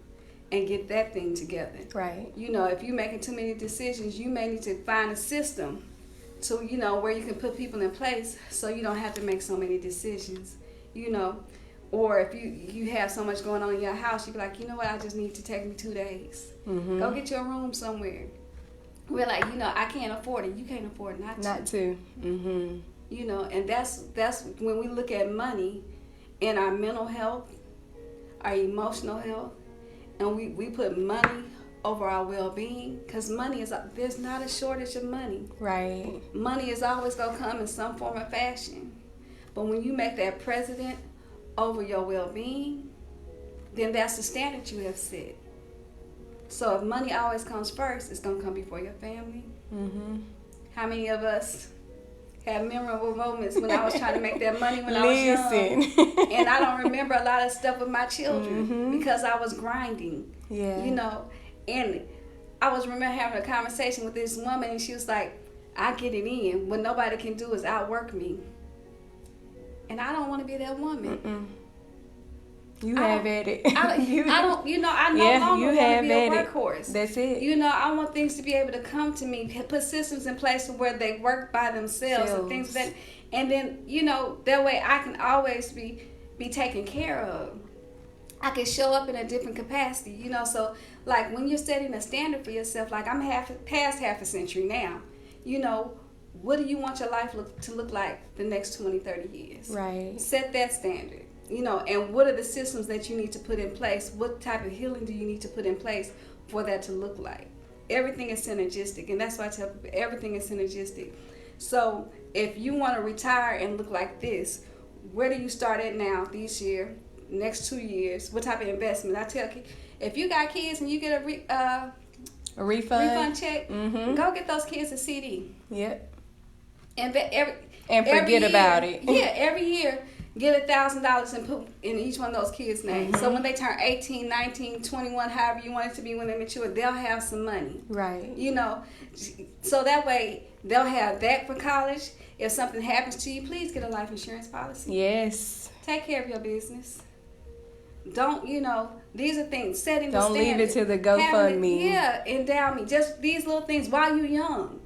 and get that thing together. Right. You know, if you're making too many decisions, you may need to find a system to, you know, where you can put people in place so you don't have to make so many decisions. You know, or if you have so much going on in your house, you be like, you know what, I just need to take me 2 days. Go get your room somewhere. We're like, you know, I can't afford it. You can't afford not to. You know, and that's when we look at money in our mental health, our emotional health, and we put money over our well-being, because there's not a shortage of money. Right. Money is always going to come in some form or fashion. But when you make that precedent over your well-being, then that's the standard you have set. So if money always comes first, it's going to come before your family. Mm-hmm. How many of us have memorable moments when I was trying to make that money when I was young? And I don't remember a lot of stuff with my children because I was grinding. Yeah. You know, and I was remember having a conversation with this woman, and she was like, I get it in. What nobody can do is outwork me. And I don't want to be that woman. You have at it. I don't, you know, I no longer want to be a workhorse. That's it. You know, I want things to be able to come to me, put systems in place where they work by themselves and things that, and then, you know, that way I can always be taken care of. I can show up in a different capacity, you know. So, like, when you're setting a standard for yourself, like I'm past half a century now, you know, what do you want your life to look like the next 20, 30 years? Right. Set that standard. You know, and what are the systems that you need to put in place? What type of healing do you need to put in place for that to look like? Everything is synergistic, and that's why I tell people everything is synergistic. So if you want to retire and look like this, where do you start at now, this year, next 2 years? What type of investment? I tell kids, if you got kids and you get a refund check, go get those kids a CD. Yep. And forget about it. Yeah, every year. Get $1,000 and put in each one of those kids' names. So when they turn 18, 19, 21, however you want it to be when they mature, they'll have some money. Right. You know, so that way they'll have that for college. If something happens to you, please get a life insurance policy. Yes. Take care of your business. Don't, you know, these are things, setting the standard. Don't leave it to the GoFundMe. Yeah, endow me. Just these little things while you're young.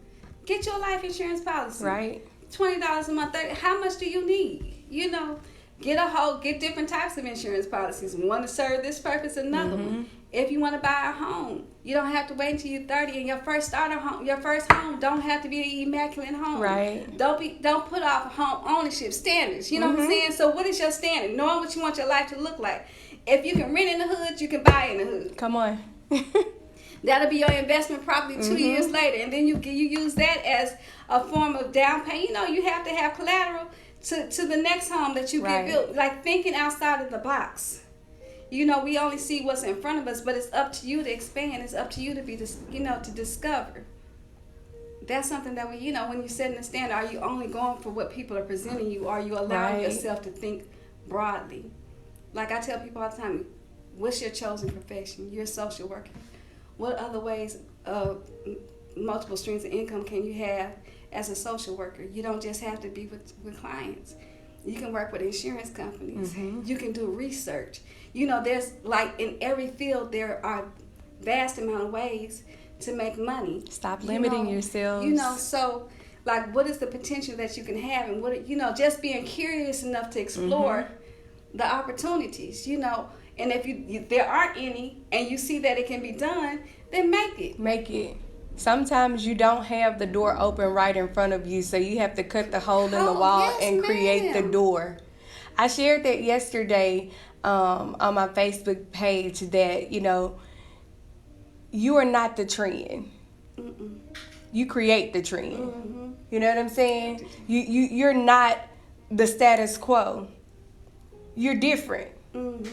Get your life insurance policy. Right. $20 a month. How much do you need? You know, get different types of insurance policies. One to serve this purpose, another one. If you want to buy a home, you don't have to wait until you're 30 and your first home don't have to be an immaculate home. Right. Don't put off home ownership standards. You know what I'm saying? So what is your standard? Knowing what you want your life to look like. If you can rent in the hood, you can buy in the hood. Come on. That'll be your investment property 2 years later, and then you use that as a form of down payment. You know, you have to have collateral to the next home that you get built. Like thinking outside of the box. You know, we only see what's in front of us, but it's up to you to expand. It's up to you to be, to discover. That's something that when you're setting a standard, are you only going for what people are presenting you? Or are you allowing yourself to think broadly? Like I tell people all the time, what's your chosen profession? You're a social worker. What other ways of multiple streams of income can you have as a social worker? You don't just have to be with clients. You can work with insurance companies. You can do research. You know, there's like in every field there are vast amount of ways to make money. Stop limiting yourselves. You know, so like what is the potential that you can have, and what just being curious enough to explore the opportunities. You know, and if there aren't any, and you see that it can be done, then make it. Make it. Sometimes you don't have the door open right in front of you, so you have to cut the hole in the wall and create the door. I shared that yesterday on my Facebook page that, you are not the trend. You create the trend. You know what I'm saying? You're not the status quo. You're different.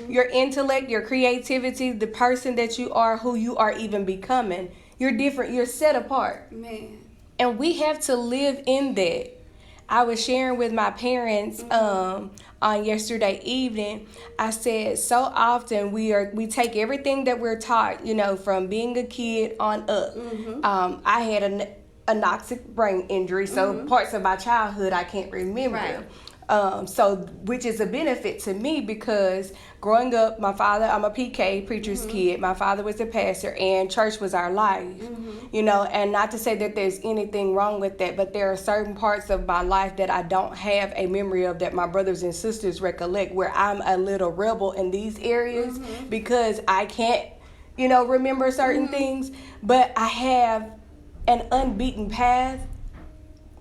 Your intellect, your creativity, the person that you are, who you are even becoming. You're different. You're set apart. Man. And we have to live in that. I was sharing with my parents on yesterday evening. I said so often we take everything that we're taught, from being a kid on up. I had an anoxic brain injury, so parts of my childhood I can't remember. Right. Which is a benefit to me because growing up, my father, I'm a PK, preacher's kid. My father was a pastor and church was our life, and not to say that there's anything wrong with that, but there are certain parts of my life that I don't have a memory of that my brothers and sisters recollect, where I'm a little rebel in these areas because I can't, remember certain things, but I have an unbeaten path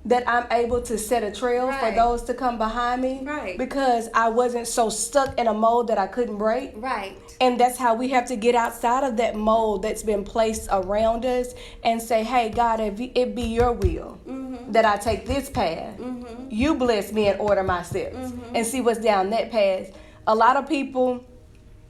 that I'm able to set a trail for those to come behind me because I wasn't so stuck in a mold that I couldn't break. Right. And that's how we have to get outside of that mold that's been placed around us and say, hey, God, if it be your will that I take this path, you bless me and order my steps and see what's down that path. A lot of people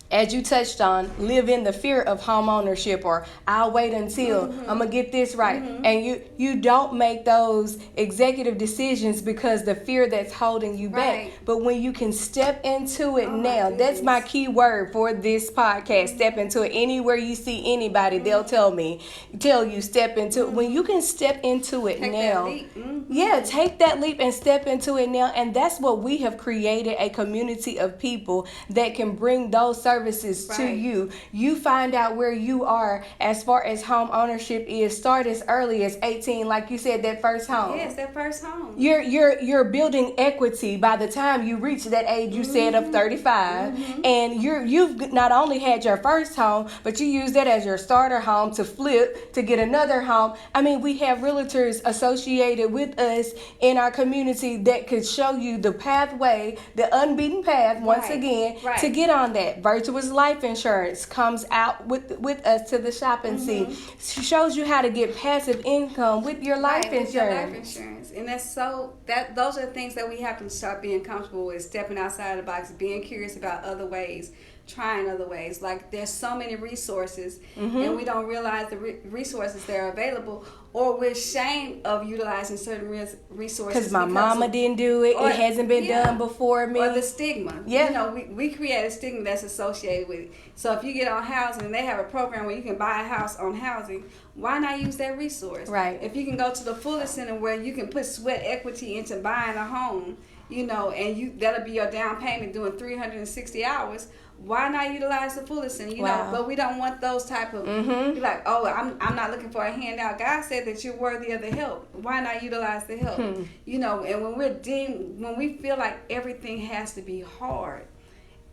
as you touched on, live in the fear of home ownership, or I'll wait until I'm gonna get this right. And you don't make those executive decisions because the fear that's holding you Right. back. But when you can step into it Oh, my now, that's my goodness. key word for this podcast. Step into it. Anywhere you see anybody, they'll tell you step into it. When you can step into it Take now. that leap. Yeah, take that leap and step into it now. And that's what we have created, a community of people that can bring those services to Right. you. You find out where you are as far as home ownership is. Start as early as 18, like you said, that first home. Yes, that first home. You're building equity by the time you reach that age you said of 35, and you've not only had your first home, but you use that as your starter home to flip to get another home. I mean, we have realtors associated with us in our community that could show you the pathway, the unbeaten path once Right, again right. to get on that. Virtuous Life Insurance comes out with us to the shopping scene. She shows you how to get passive income with your life Right, with your insurance. life insurance. And that's so that those are the things that we have to start being comfortable with, stepping outside the box, being curious about other ways, trying other ways. Like there's so many resources and we don't realize the resources that are available, or we're ashamed of utilizing certain resources Because my mama of- didn't do it. or- It hasn't been yeah. done before me. Or the stigma. Yeah. You know, we create a stigma that's associated with it. So if you get on housing and they have a program where you can buy a house on housing, why not use that resource? Right. If you can go to the Fuller Center where you can put sweat equity into buying a home, you know, and that'll be your down payment doing 360 hours. Why not utilize the Fuller Center? You Wow. know, but we don't want those type of be like, oh, I'm not looking for a handout. God said that you're worthy of the help. Why not utilize the help? You know, and when we feel like everything has to be hard,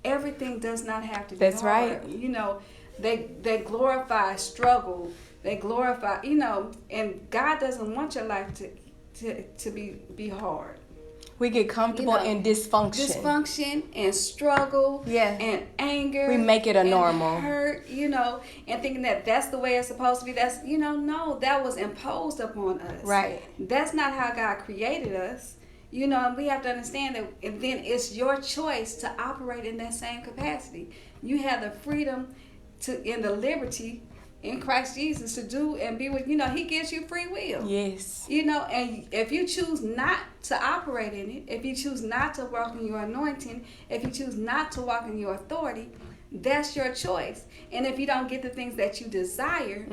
everything does not have to be That's hard. right. You know, they glorify struggle. They glorify, you know, and God doesn't want your life to be hard. We get comfortable You know, in dysfunction. Dysfunction and struggle, Yeah. and anger. We make it a and normal. hurt, you know, and thinking that that's the way it's supposed to be. That's, you know, no, that was imposed upon us. Right. That's not how God created us. You know, and we have to understand that, and then it's your choice to operate in that same capacity. You have the freedom and the liberty in Christ Jesus to do and be with, you know, he gives you free will. Yes. You know, and if you choose not to operate in it, if you choose not to walk in your anointing, if you choose not to walk in your authority, that's your choice. And if you don't get the things that you desire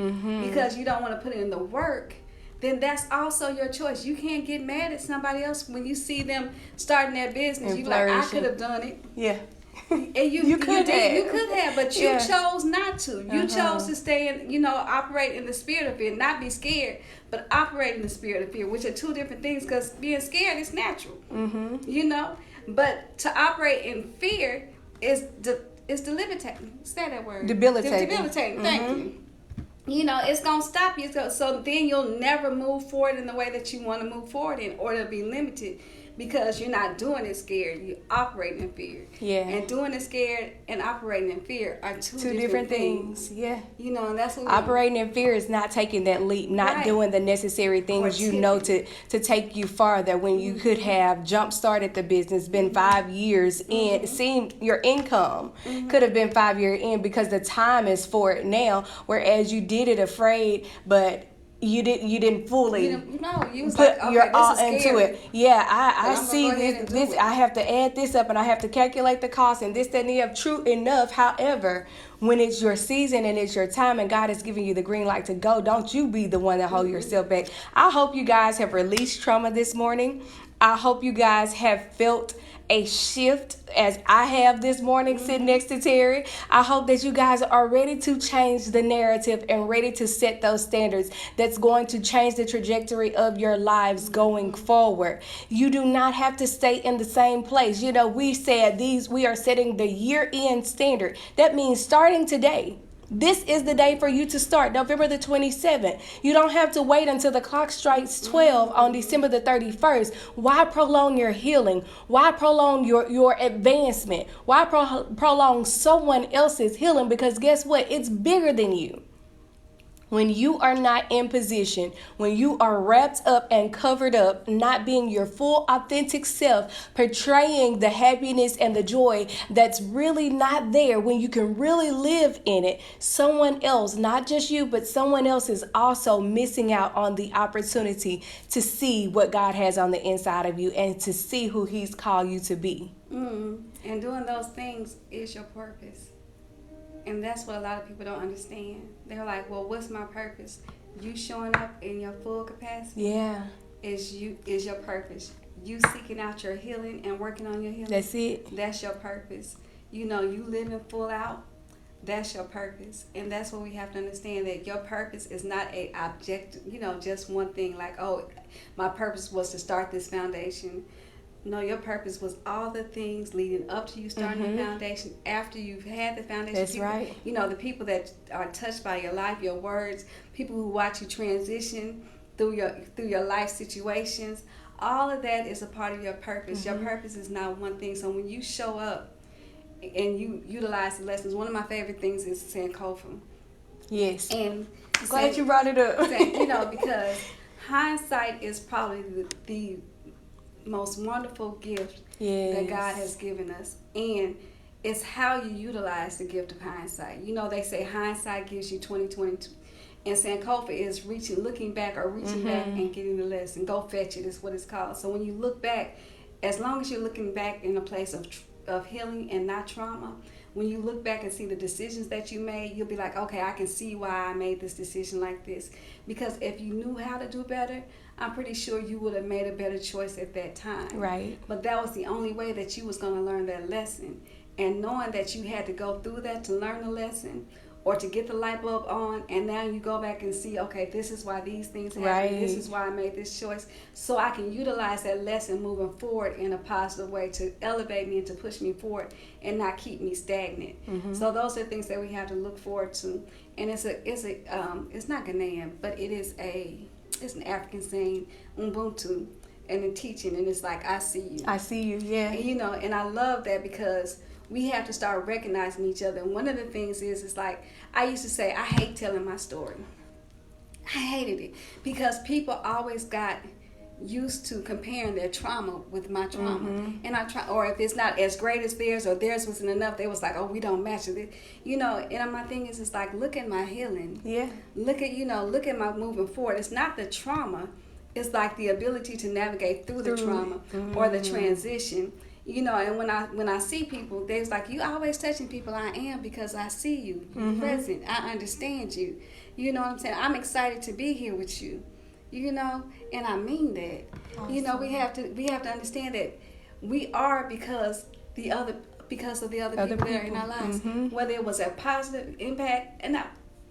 because you don't want to put in the work, then that's also your choice. You can't get mad at somebody else when you see them starting their business. And You like, I flourishing. could have done it. Yeah. And You could have. You could have, but you Yeah. chose not to. You chose to stay in, you know, operate in the spirit of fear, not be scared, but operate in the spirit of fear, which are two different things. Because being scared is natural, you know. But to operate in fear is debilitating. Say that word. Debilitating. Debilitating. Thank you. You know, it's gonna stop you. So then you'll never move forward in the way that you want to move forward in, or to be limited. Because you're not doing it scared, you operate in fear. Yeah. And doing it scared and operating in fear are two different things. Yeah. You know, and that's what Operating in fear is not taking that leap, not Right. doing the necessary things Or you know to take you farther when you could have jump started the business, been 5 years in, seemed your income could have been 5 years in because the time is for it now, whereas you did it afraid, but you didn't fully you was put like, okay, your this all is into scary. it. Yeah, But I I'm gonna see go ahead and do this. it. I have to add this up and I have to calculate the cost and this, that, and the other. True enough. However, when it's your season and it's your time and God is giving you the green light to go, don't you be the one that hold yourself back. I hope you guys have released trauma this morning. I hope you guys have felt a shift as I have this morning sitting next to Terry. I hope that you guys are ready to change the narrative and ready to set those standards that's going to change the trajectory of your lives going forward. You do not have to stay in the same place. You know, we said we are setting the year-end standard. That means starting today. This is the day for you to start, November the 27th. You don't have to wait until the clock strikes 12 on December the 31st. Why prolong your healing? Why prolong your advancement? Why prolong someone else's healing? Because guess what? It's bigger than you. When you are not in position, when you are wrapped up and covered up, not being your full authentic self, portraying the happiness and the joy that's really not there, when you can really live in it, someone else, not just you, but someone else is also missing out on the opportunity to see what God has on the inside of you and to see who He's called you to be. And doing those things is your purpose. And that's what a lot of people don't understand. They're like, well, what's my purpose? You showing up in your full capacity Yeah. is your purpose. You seeking out your healing and working on your healing. That's it. That's your purpose. You living full out. That's your purpose. And that's what we have to understand, that your purpose is not a object, just one thing like, oh, my purpose was to start this foundation. No, your purpose was all the things leading up to you starting the foundation, after you've had the foundation. That's people, right. The people that are touched by your life, your words, people who watch you transition through your life situations, all of that is a part of your purpose. Your purpose is not one thing. So when you show up and you utilize the lessons, one of my favorite things is Sankofa. Yes. And Glad you brought it up. Because hindsight is probably the most wonderful gift that God has given us, and it's how you utilize the gift of hindsight. They say hindsight gives you 20/20, and Sankofa is looking back and getting the lesson. Go fetch it is what it's called. So when you look back, as long as you're looking back in a place of healing and not trauma, when you look back and see the decisions that you made, you'll be like, okay, I can see why I made this decision like this. Because if you knew how to do better, I'm pretty sure you would have made a better choice at that time. Right. But that was the only way that you was going to learn that lesson. And knowing that you had to go through that to learn the lesson or to get the light bulb on, and now you go back and see, okay, this is why these things happen. Right. This is why I made this choice. So I can utilize that lesson moving forward in a positive way to elevate me and to push me forward and not keep me stagnant. So those are things that we have to look forward to. And it's not Ghanaian, but it's an African saying, Ubuntu, and a teaching, and it's like, I see you. I see you, yeah. And I love that, because we have to start recognizing each other. And one of the things is like, I used to say, I hate telling my story. I hated it because people always got used to comparing their trauma with my trauma. And or if it's not as great as theirs, or theirs wasn't enough, they was like, oh, we don't match it. And my thing is, it's like, look at my healing. Yeah. Look at my moving forward. It's not the trauma. It's like the ability to navigate through the trauma or the transition. And when I see people, they was like, you always touching people. I am, because I see you. You're present. I understand you. You know what I'm saying? I'm excited to be here with you. And I mean that. Awesome. We have to understand that we are because of the other people that are in our lives. Whether it was a positive impact, and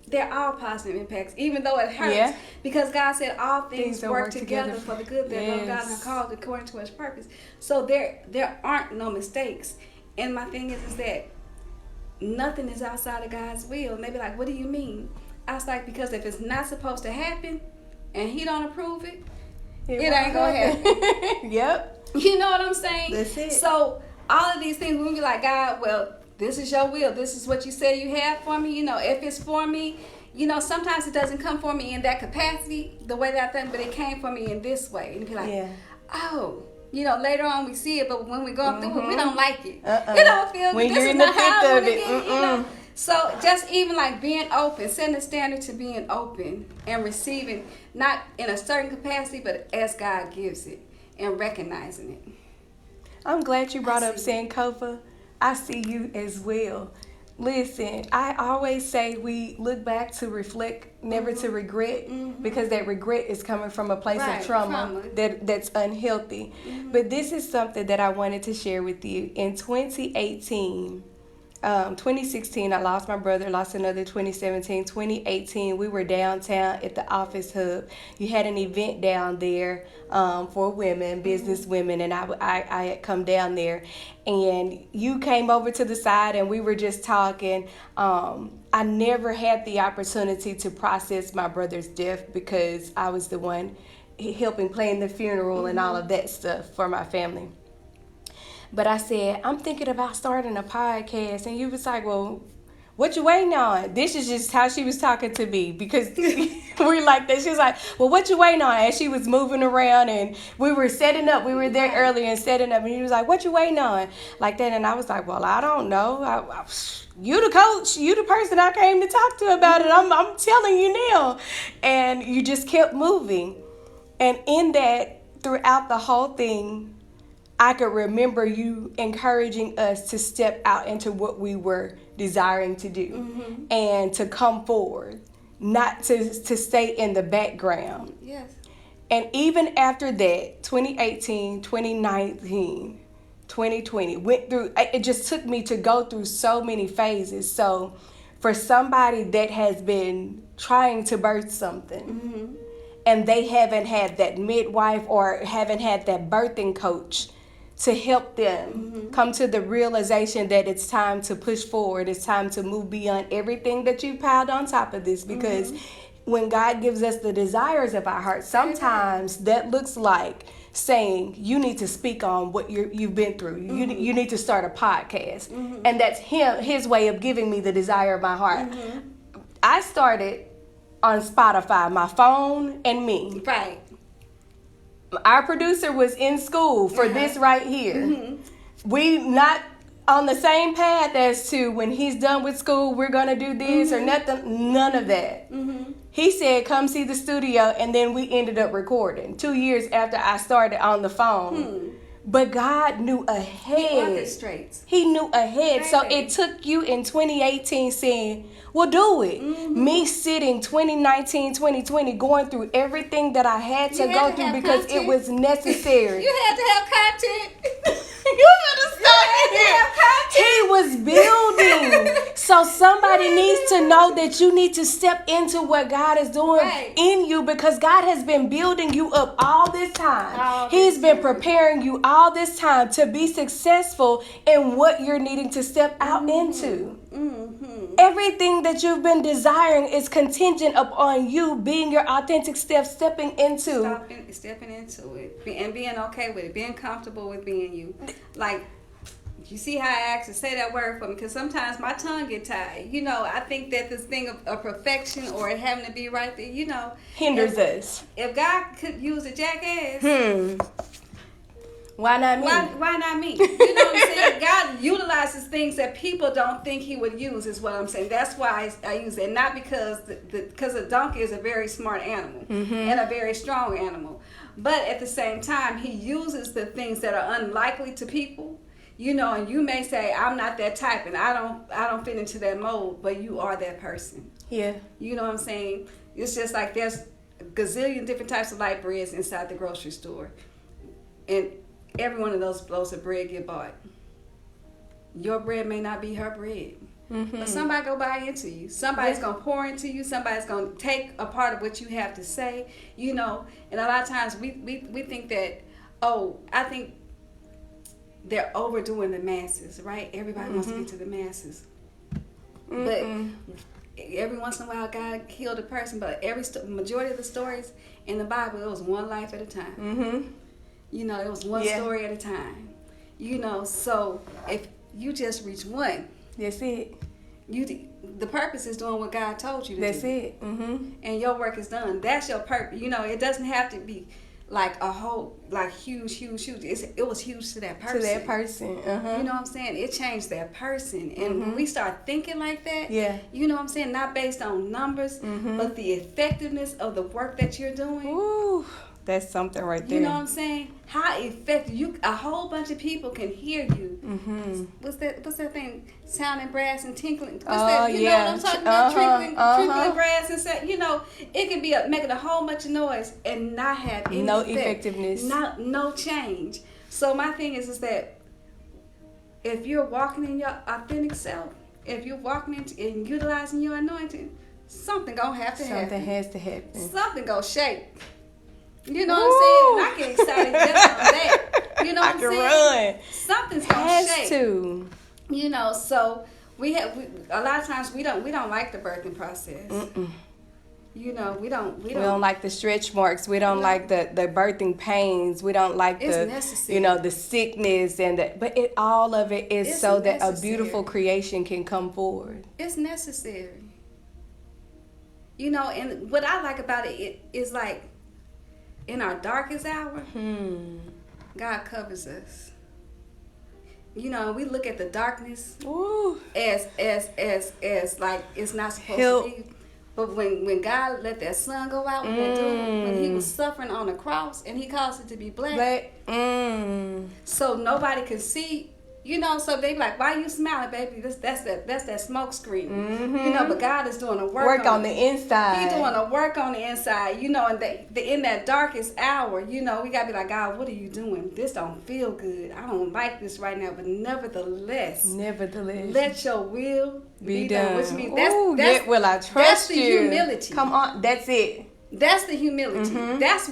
they're all positive impacts, even though it hurts. Yeah. Because God said all things work together for the good that love God and called according to His purpose. So there aren't no mistakes. And my thing is that nothing is outside of God's will. And they be like, what do you mean? I was like, because if it's not supposed to happen and He don't approve it, it ain't gonna happen. Yep. You know what I'm saying? That's it. So all of these things, we be like, God, well, this is your will. This is what you say you have for me. If it's for me, sometimes it doesn't come for me in that capacity, the way that I think, but it came for me in this way. And be like, oh, later on we see it, but when we go through it, we don't like it. It don't feel good. This is not how I want to get, So just even like being open, setting the standard to being open and receiving, not in a certain capacity, but as God gives it, and recognizing it. I'm glad you brought up Sankofa. I see you as well. Listen, I always say we look back to reflect, never to regret, because that regret is coming from a place of trauma. That's unhealthy. But this is something that I wanted to share with you. In 2016, I lost my brother, lost another 2017. 2018, we were downtown at the Office Hub. You had an event down there for women, business women, and I had come down there. And you came over to the side and we were just talking. I never had the opportunity to process my brother's death because I was the one helping plan the funeral and all of that stuff for my family. But I said, I'm thinking about starting a podcast. And he was like, well, what you waiting on? This is just how she was talking to me because we're like that. She was like, well, what you waiting on? And she was moving around and we were setting up. We were there earlier and setting up. And he was like, what you waiting on? Like that. And I was like, well, I don't know. You the coach. You the person I came to talk to about it. I'm telling you now. And you just kept moving. And in that, throughout the whole thing, I could remember you encouraging us to step out into what we were desiring to do and to come forward, not to stay in the background. Yes. And even after that, 2018, 2019, 2020, went through, it just took me to go through so many phases. So for somebody that has been trying to birth something and they haven't had that midwife or haven't had that birthing coach to help them come to the realization that it's time to push forward. It's time to move beyond everything that you piled on top of this. Because when God gives us the desires of our heart, sometimes that looks like saying you need to speak on what you've been through. You need to start a podcast. And that's his way of giving me the desire of my heart. I started on Spotify, my phone and me. Right. Our producer was in school for this right here. We not on the same path as to when he's done with school, we're going to do this or nothing. None of that. He said, come see the studio. And then we ended up recording 2 years after I started on the phone. But God knew ahead. Orchestrates. He knew ahead. So Right. it took you in 2018 saying, well, do it. Me sitting 2019, 2020, going through everything that I had to You had go to through have because it content. was necessary. You had to have content. You understand? He was building. So somebody needs to know that you need to step into what God is doing Right. in you because God has been building you up all this time. All He's this been time. preparing you all this time to be successful in what you're needing to step out into. Everything that you've been desiring is contingent upon you being your authentic self, stepping into. Stepping into it and being okay with it, being comfortable with being you. Like, you see how I actually say that word for me? Because sometimes my tongue get tired. You know, I think that this thing of perfection or it having to be right there, you know, Hinders us. if God could use a jackass, Why not me? why not me? You know what I'm saying? God utilizes things that people don't think He would use. Is what I'm saying. That's why I use it, not because because a donkey is a very smart animal and a very strong animal, but at the same time, He uses the things that are unlikely to people. You know, and you may say, I'm not that type, and I don't fit into that mold, but you are that person. Yeah. You know what I'm saying? It's just like there's a gazillion different types of light breads inside the grocery store, and every one of those loaves of bread get bought. Your bread may not be her bread, but somebody go buy into you. Somebody's gonna pour into you. Somebody's gonna take a part of what you have to say. You know, and a lot of times we think that, I think they're overdoing the masses, right? Everybody wants to get to the masses, but every once in a while God healed a person. But majority of the stories in the Bible, it was one life at a time. You know, it was one story at a time. You know, so if you just reach one, That's it. the purpose is doing what God told you to That's do. it. And your work is done. That's your purpose. You know, it doesn't have to be like a whole, like huge. It was huge to that person. To that person. You know what I'm saying? It changed that person. And when we start thinking like that, you know what I'm saying? Not based on numbers, but the effectiveness of the work that you're doing. Ooh, that's something right there. You know what I'm saying? How effective a whole bunch of people can hear you. What's that thing? Sounding brass and tinkling. What's that? You know what I'm talking about? Trickling brass and stuff. You know, it can be making a whole bunch of noise and not have any effectiveness. No change. So my thing is that if you're walking in your authentic self, if you're walking into and utilizing your anointing, something gonna have to happen. Something has to happen. Something gonna shake. You know what I'm saying? And I get excited just on that. You know what I'm saying? Run. Something's gonna Has shake. to. You know, so we a lot of times we don't like the birthing process. You know, we don't like the stretch marks. We don't like the birthing pains. We don't like It's the necessary. the sickness but all of it is It's so that a necessary. beautiful creation can come forward. It's necessary. You know, and what I like about it is like in our darkest hour, God covers us. You know, we look at the darkness Ooh. as like it's not supposed Help. to be. But when God let that sun go out, when he was suffering on the cross and he caused it to be black, so nobody could see, you know, so they be like, why you smiling, baby? That's that smoke screen. You know, but God is doing a work on the inside. He's doing a work on the inside, you know, and in that darkest hour, you know, we gotta be like, God, what are you doing? This don't feel good. I don't like this right now, but nevertheless, let your will be done. Which means yet will I trust that's the you. humility. Come on, that's it. That's the humility. That's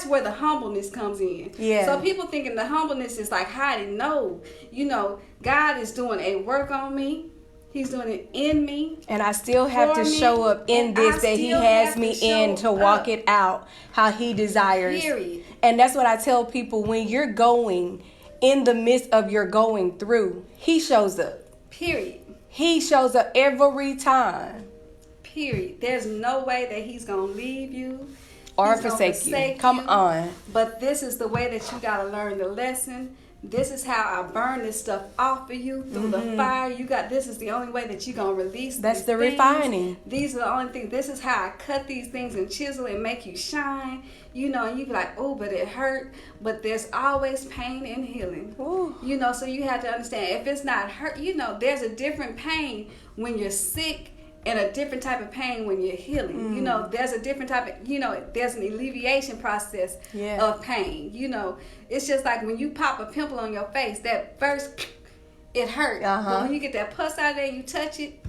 where the humbleness comes in. Yeah. So people thinking the humbleness is like hiding. No, you know, God is doing a work on me. He's doing it in me. And I still have to show up in this that he has me in to walk it out how he desires. Period. And that's what I tell people, when you're going in the midst of your going through, he shows up. Period. He shows up every time. Period. There's no way that he's going to leave you Or He's gonna forsake you. Come on. But this is the way that you got to learn the lesson. This is how I burn this stuff off of you through the fire. This is the only way that you're going to release That's these the things. refining. These are the only things. This is how I cut these things and chisel and make you shine. You know, and you be like, oh, but it hurt. But there's always pain and healing. Ooh. You know, so you have to understand, if it's not hurt, you know, there's a different pain when you're sick and a different type of pain when you're healing. You know, there's a different type of, you know, there's an alleviation process of pain. You know, it's just like when you pop a pimple on your face, that first, it hurts. But when you get that pus out of there, you touch it,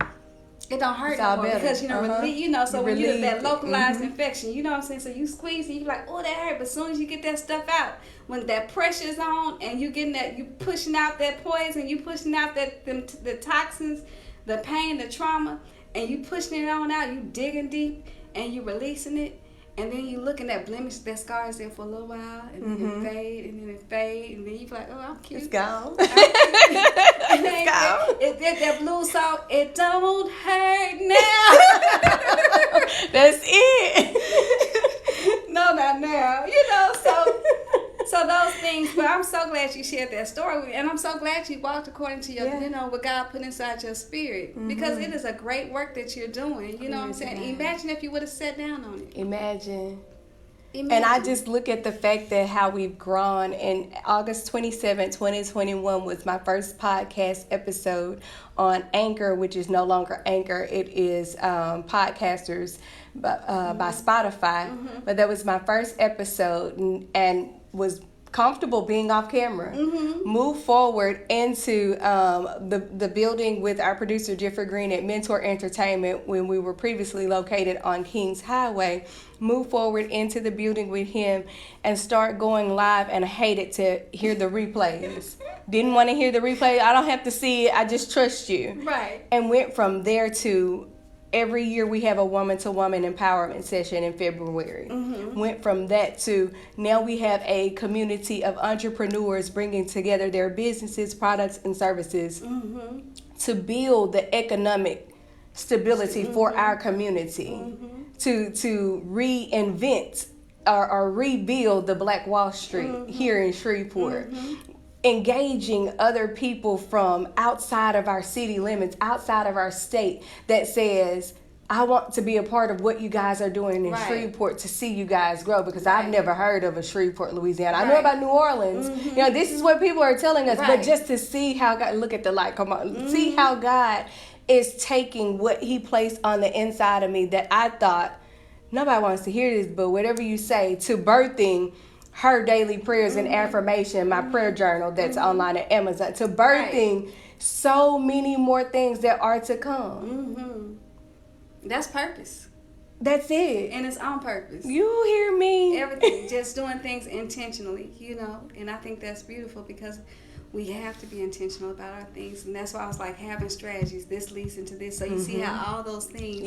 it don't hurt no more because, you know, you know, so when you get that localized infection, you know what I'm saying? So you squeeze and you like, oh, that hurt. But as soon as you get that stuff out, when that pressure's on and you getting that, you pushing out that poison, you pushing out the toxins, the pain, the trauma, and you pushing it on out, you digging deep, and you releasing it, and then you looking at blemish, that scar is there for a little while, and then it fade, and then it fade, and then you be like, oh, I'm cute. It's gone. It's gone. That blue salt, it don't hurt now. That's it. No, not now. You know, so those things, but I'm so glad you shared that story, and I'm so glad you walked according to your, you know, what God put inside your spirit, because it is a great work that you're doing. You know what I'm saying? Imagine if you would have sat down on it. Imagine. And I just look at the fact that how we've grown. And August 27, 2021 was my first podcast episode on Anchor, which is no longer Anchor. It is Podcasters by Spotify. But that was my first episode and was comfortable being off camera. Move forward into the building with our producer Jeffrey Green at Mentor Entertainment when we were previously located on Kings Highway. Move forward into the building with him and start going live, and I hated to hear the replays. Didn't want to hear the replay. I don't have to see it. I just trust you. Right. And went from there to every year we have a woman-to-woman empowerment session in February. Went from that to now we have a community of entrepreneurs bringing together their businesses, products, and services to build the economic stability for our community, to reinvent or rebuild the Black Wall Street here in Shreveport. Engaging other people from outside of our city limits, outside of our state, that says, I want to be a part of what you guys are doing in Shreveport to see you guys grow, because I've never heard of a Shreveport, Louisiana. I know about New Orleans. You know, this is what people are telling us, but just to see how God, look at the light, come on, see how God is taking what he placed on the inside of me that I thought, nobody wants to hear this, but whatever you say, to birthing her daily prayers and affirmation, my prayer journal that's online at Amazon, to birthing so many more things that are to come. That's purpose. That's it. And it's on purpose. You hear me? Everything, just doing things intentionally, you know, and I think that's beautiful, because we have to be intentional about our things, and that's why I was like having strategies. This leads into this, so you see how all those things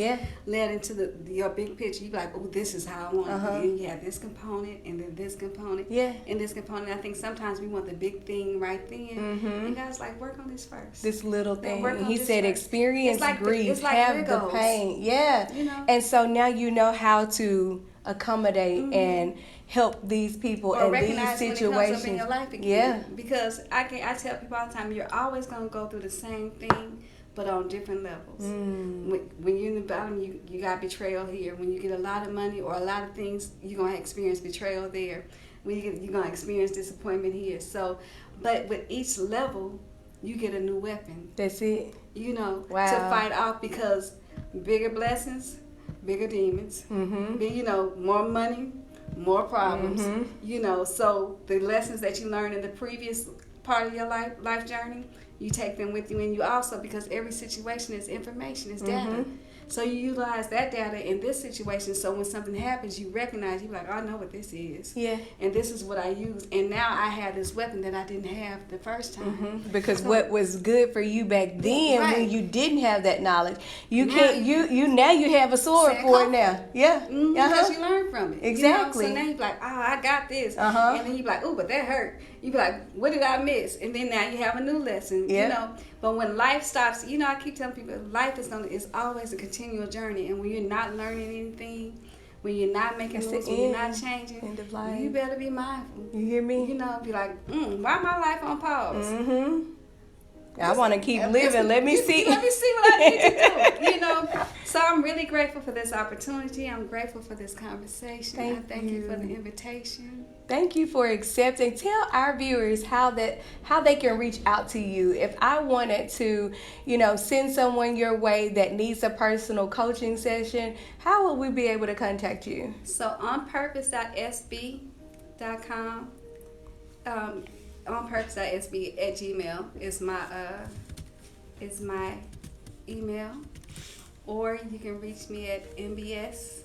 led into your big picture. You be like, oh, this is how I want it. And you have this component, and then this component, and this component. I think sometimes we want the big thing right then, and God's like, work on this first. This little thing. He this said, first. experience It's like grief, it's like have the Legos. pain. Yeah. You know? And so now you know how to accommodate and help these people or in recognize these when situations. it comes up in your life again. Yeah. Because I tell people all the time, you're always going to go through the same thing, but on different levels. When you're in the bottom, you got betrayal here. When you get a lot of money or a lot of things, you're going to experience betrayal there. When you're going to experience disappointment here. So, but with each level, you get a new weapon. That's it. You know, Wow. to fight off, because bigger blessings, bigger demons. You know, more money, more problems. You know, so the lessons that you learned in the previous part of your life journey, you take them with you, and you also, because every situation is information, is data. So you utilize that data in this situation, so when something happens, you recognize, you're like, oh, I know what this is. Yeah. And this is what I use. And now I have this weapon that I didn't have the first time. Because what was good for you back then, when you didn't have that knowledge, you Now can't. You now you have a sword for it now. Yeah. Because you learn from it. Exactly. You know? So now you're like, oh, I got this. Uh-huh. And then you're like, oh, but that hurt. You be like, what did I miss? And then now you have a new lesson. Yeah. You know. But when life stops, you know, I keep telling people, life is always a continual journey. And when you're not learning anything, when you're not making moves, when you're not changing, End of life. you better be mindful. You hear me? You know, be like, why my life on pause? I want to keep living. Let me see. Let me see what I need to do. You know, so I'm really grateful for this opportunity. I'm grateful for this conversation. I thank you for the invitation. Thank you for accepting. Tell our viewers how they can reach out to you. If I wanted to, send someone your way that needs a personal coaching session, how will we be able to contact you? So onpurpose.sb.com. onpurpose.sb@gmail is my email, or you can reach me at mbs.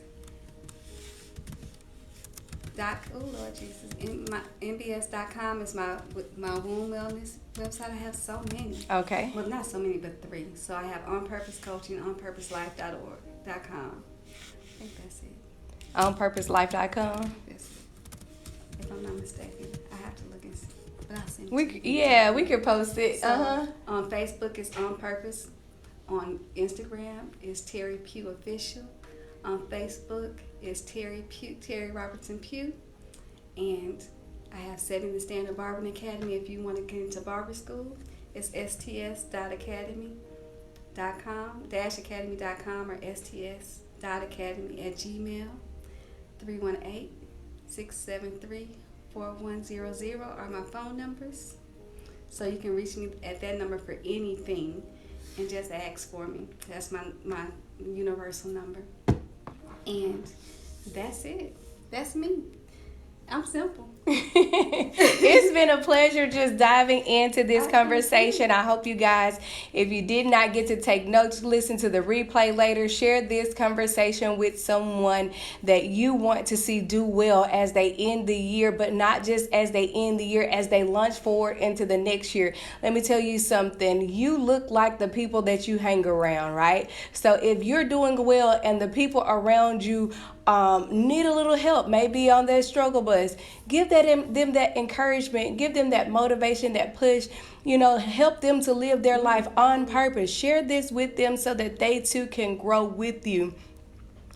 mbs.com is my womb wellness website. I have so many. Okay. Well, not so many, but 3. So I have On Purpose Coaching, onpurposelife.org.com. I think that's it. onpurposelife.com. That's it. If I'm not mistaken, I have to look and see. But I'll send it We to you. we could post it. So, on Facebook, it's On Purpose. On Instagram, it's Terry Pugh Official. On Facebook, it's Terry Robertson Pugh. And I have Setting the Standard Barbering Academy. If you want to get into barber school, it's sts.academy.com, -academy.com, or sts.academy@gmail. 318-673-4100 are my phone numbers. So you can reach me at that number for anything and just ask for me. That's my universal number. And that's it. That's me. I'm simple. It's been a pleasure just diving into this conversation. I hope you guys, if you did not get to take notes, listen to the replay later. Share this conversation with someone that you want to see do well as they end the year, but not just as they end the year, as they launch forward into the next year. Let me tell you something. You look like the people that you hang around, right? So if you're doing well and the people around you need a little help, maybe on their struggle bus, give them that encouragement, give them that motivation, that push, help them to live their life on purpose. Share this with them so that they too can grow with you.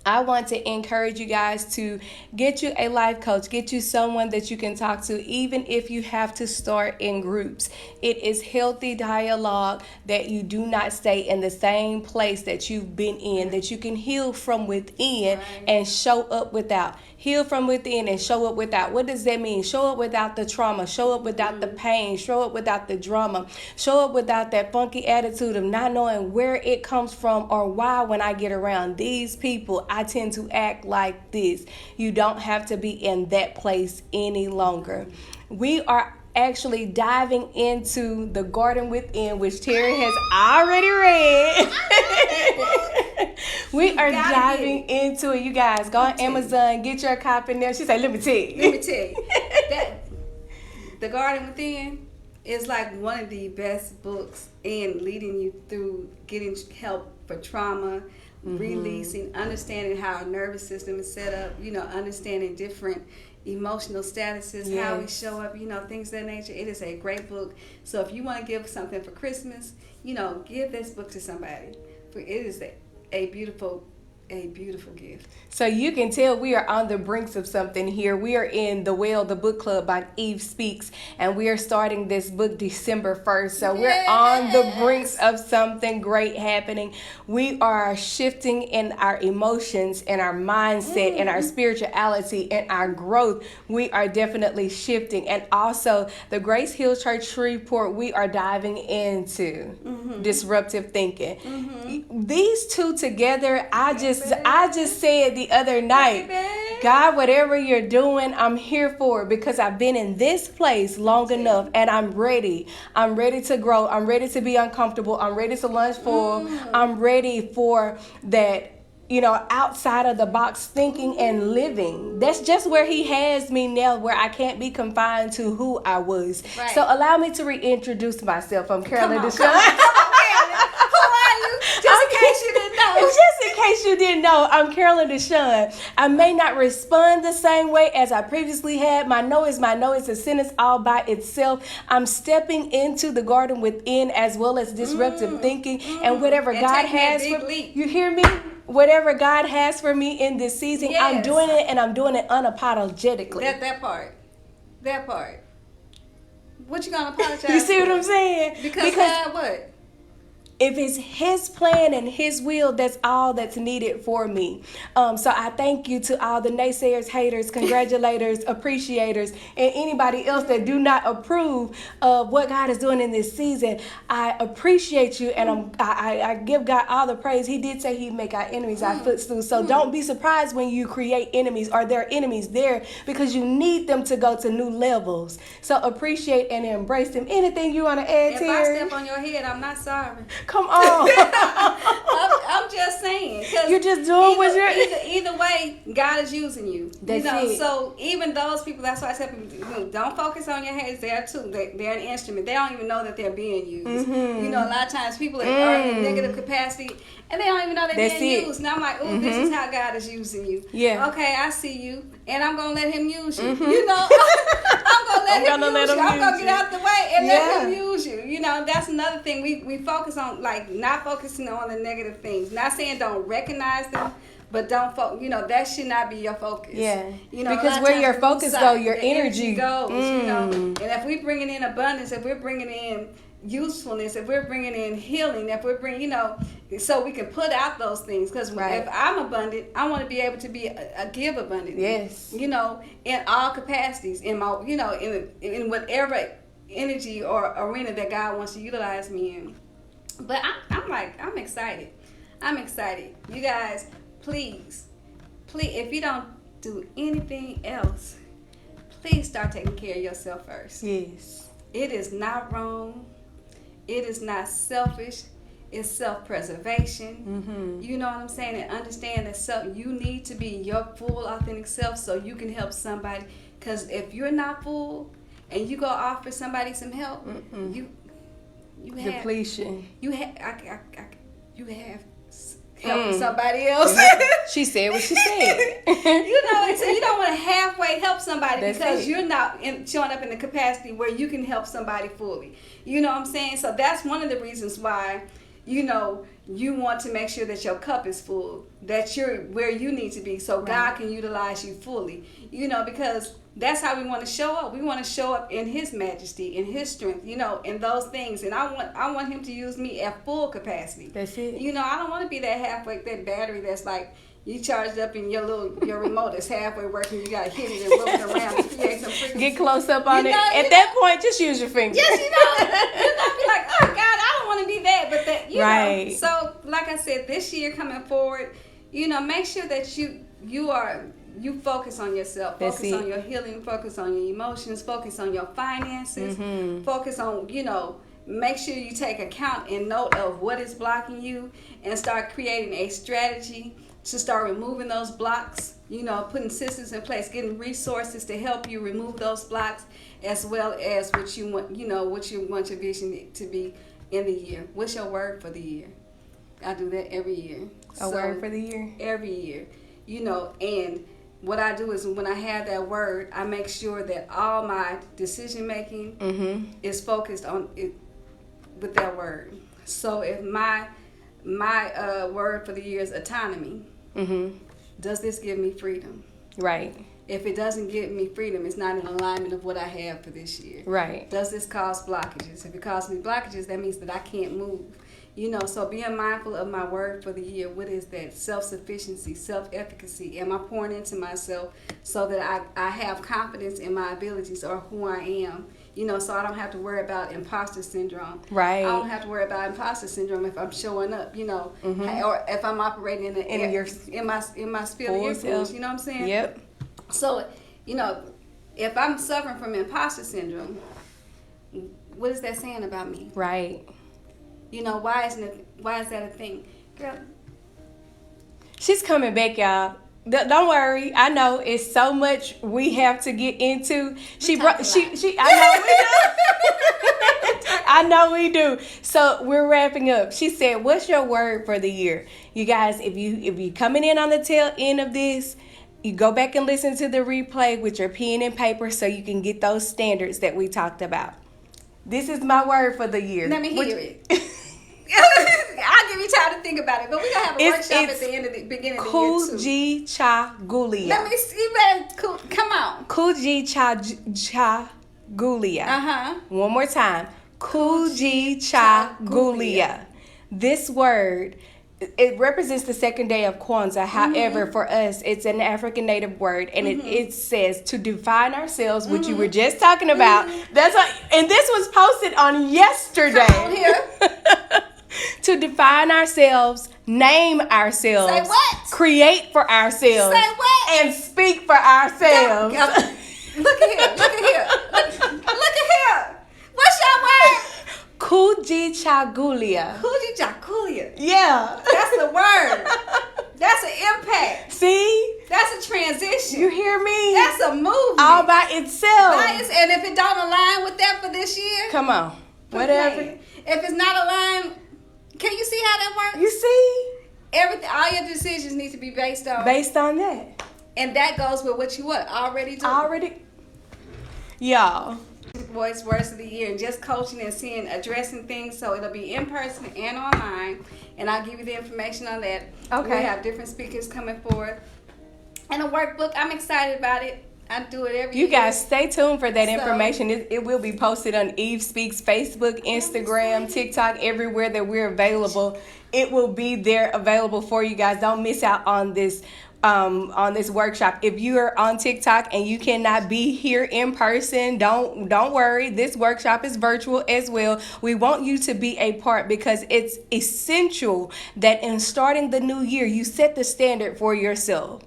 I want to encourage you guys to get you a life coach, get you someone that you can talk to, even if you have to start in groups. It is healthy dialogue that you do not stay in the same place that you've been in, that you can heal from within and show up without. Heal from within and show up without. What does that mean? Show up without the trauma, show up without the pain, show up without the drama, show up without that funky attitude of not knowing where it comes from or why when I get around these people, I tend to act like this. You don't have to be in that place any longer. We are actually diving into The Garden Within, which Terry has already read. We are diving into it, you guys. Go on Amazon, get your copy now. She said, let me tell you. That The Garden Within, is like one of the best books in leading you through getting help for trauma, releasing, understanding how our nervous system is set up, understanding different emotional statuses, how we show up, things of that nature. It is a great book. So if you want to give something for Christmas, give this book to somebody. For it is a beautiful gift. So you can tell we are on the brinks of something here. We are in The Well, the book club by Eve Speaks, and we are starting this book December 1st. So we're on the brinks of something great happening. We are shifting in our emotions and our mindset and our spirituality and our growth. We are definitely shifting. And also the Grace Hill Church Shreveport, we are diving into disruptive thinking. These two together, I just said the other night, God, whatever you're doing, I'm here for it, because I've been in this place long enough, and I'm ready. I'm ready to grow. I'm ready to be uncomfortable. I'm ready to lunge forward. I'm ready for that, outside of the box thinking and living. That's just where he has me now, where I can't be confined to who I was. Right. So allow me to reintroduce myself. I'm Carolyn Deshawn. Come on, who are you? Just in case you didn't know. Just in case you didn't know, I'm Carolyn Deshawn. I may not respond the same way as I previously had. My no is my no. It's a sentence all by itself. I'm stepping into the garden within, as well as disruptive thinking, and whatever And God taking that has big for leap. you. Hear me? Whatever God has for me in this season, I'm Yes. doing it, and I'm doing it unapologetically. That part. What you gonna apologize You see for? what I'm saying? Because God what? If it's his plan and his will, that's all that's needed for me. So I thank you to all the naysayers, haters, congratulators, appreciators, and anybody else that do not approve of what God is doing in this season. I appreciate you, and I give God all the praise. He did say he'd make our enemies our footstool. So don't be surprised when you create enemies, or there are enemies there, because you need them to go to new levels. So appreciate and embrace them. Anything you want to add, If I Terry? step on your head, I'm not sorry. Come on. I'm just saying. 'Cause You're just doing what you're... Either way, God is using you. That's it. So even those people, that's why I tell people, don't focus on your haters. They're too. They're an instrument. They don't even know that they're being used. A lot of times people are in negative capacity, and they don't even know they're That's being it. used. And I'm like, oh, this is how God is using you. Yeah. Okay, I see you, and I'm gonna let Him use you. I'm gonna let Him use you. I'm gonna get out the way and let Him use you. That's another thing we focus on, like not focusing on the negative things. Not saying don't recognize them, but don't focus. that should not be your focus. Yeah. A Because lot of where times your we focus lose go, sight. your The energy goes. And if we're bringing in abundance, if we're bringing in usefulness, if we're bringing in healing, if we're bringing, so we can put out those things. Because if I'm abundant, I want to be able to be a give abundant. Yes. In all capacities, in my, in whatever energy or arena that God wants to utilize me in. But I'm excited. I'm excited. You guys, please, if you don't do anything else, please start taking care of yourself first. Yes. It is not wrong. It is not selfish. It's self-preservation. You know what I'm saying? And understand that you need to be your full, authentic self so you can help somebody. Because if you're not full and you go offer somebody some help, you have depletion. You have helping somebody else. She said what she said. So you don't want to halfway help somebody. That's because it. you're not showing up in the capacity where you can help somebody fully. You know what I'm saying? So that's one of the reasons why, you want to make sure that your cup is full, that you're where you need to be, so God can utilize you fully. Because that's how we want to show up. We want to show up in His majesty, in His strength, in those things. And I want Him to use me at full capacity. That's it. I don't want to be that halfway, that battery that's like, you charged up in your remote is halfway working. You got to hit it and move it around and create some frequency. Get close up on it. At that point, just use your fingers. Yes, be like, oh God, I don't want to be that, but that, Right. So, like I said, this year coming forward, make sure that you focus on yourself, focus on your healing, focus on your emotions, focus on your finances, focus on, make sure you take account and note of what is blocking you and start creating a strategy to start removing those blocks, putting systems in place, getting resources to help you remove those blocks, as well as what you want, what you want your vision to be in the year. What's your word for the year? I do that every year. A word for the year? Every year. And what I do is when I have that word, I make sure that all my decision making is focused on it with that word. So if my word for the year is autonomy, does this give me freedom? Right. If it doesn't give me freedom, it's not in alignment of what I have for this year. Right. Does this cause blockages? If it causes me blockages, that means that I can't move. So being mindful of my word for the year, what is that? Self-sufficiency, self-efficacy. Am I pouring into myself so that I have confidence in my abilities or who I am? So I don't have to worry about imposter syndrome. Right. I don't have to worry about imposter syndrome if I'm showing up, or if I'm operating in my sphere of influence. You know what I'm saying? Yep. So, if I'm suffering from imposter syndrome, what is that saying about me? Right. Why is that a thing? Girl. She's coming back, y'all. Don't worry. I know it's so much we have to get into. I know we do. So we're wrapping up. She said, "What's your word for the year?" You guys, if you coming in on the tail end of this, you go back and listen to the replay with your pen and paper so you can get those standards that we talked about. This is my word for the year. Let me hear it. I'll give you time to think about it, but we're going to have a workshop at the end of the beginning of the year, too. Kujichagulia. Let me see, man. Come on. Kujichagulia. One more time. Kujichagulia. This word, it represents the second day of Kwanzaa. However, for us, it's an African native word, and it says to define ourselves, which you were just talking about. That's and this was posted on yesterday. Come on here. To define ourselves, name ourselves, say what? Create for ourselves, say what? And speak for ourselves. Look at here. Look at here. What's your word? Kujichagulia. Kujichagulia. Yeah. That's the word. That's an impact. See? That's a transition. You hear me? That's a movement. All by itself. And if it don't align with that for this year, come on. Whatever. If it's not aligned, can you see how that works? You see? Everything, all your decisions need to be based on that. And that goes with what you already do. Y'all. Voice words of the year, and just coaching and addressing things, so it'll be in person and online, and I'll give you the information on that. Okay. We have different speakers coming forward and a workbook. I'm excited about it. I do it every year. You guys stay tuned for that information. It will be posted on Eve Speaks Facebook, Instagram, TikTok, everywhere that we're available. It will be there available for you guys. Don't miss out on this workshop. If you are on TikTok and you cannot be here in person, don't worry. This workshop is virtual as well. We want you to be a part because it's essential that in starting the new year, you set the standard for yourself.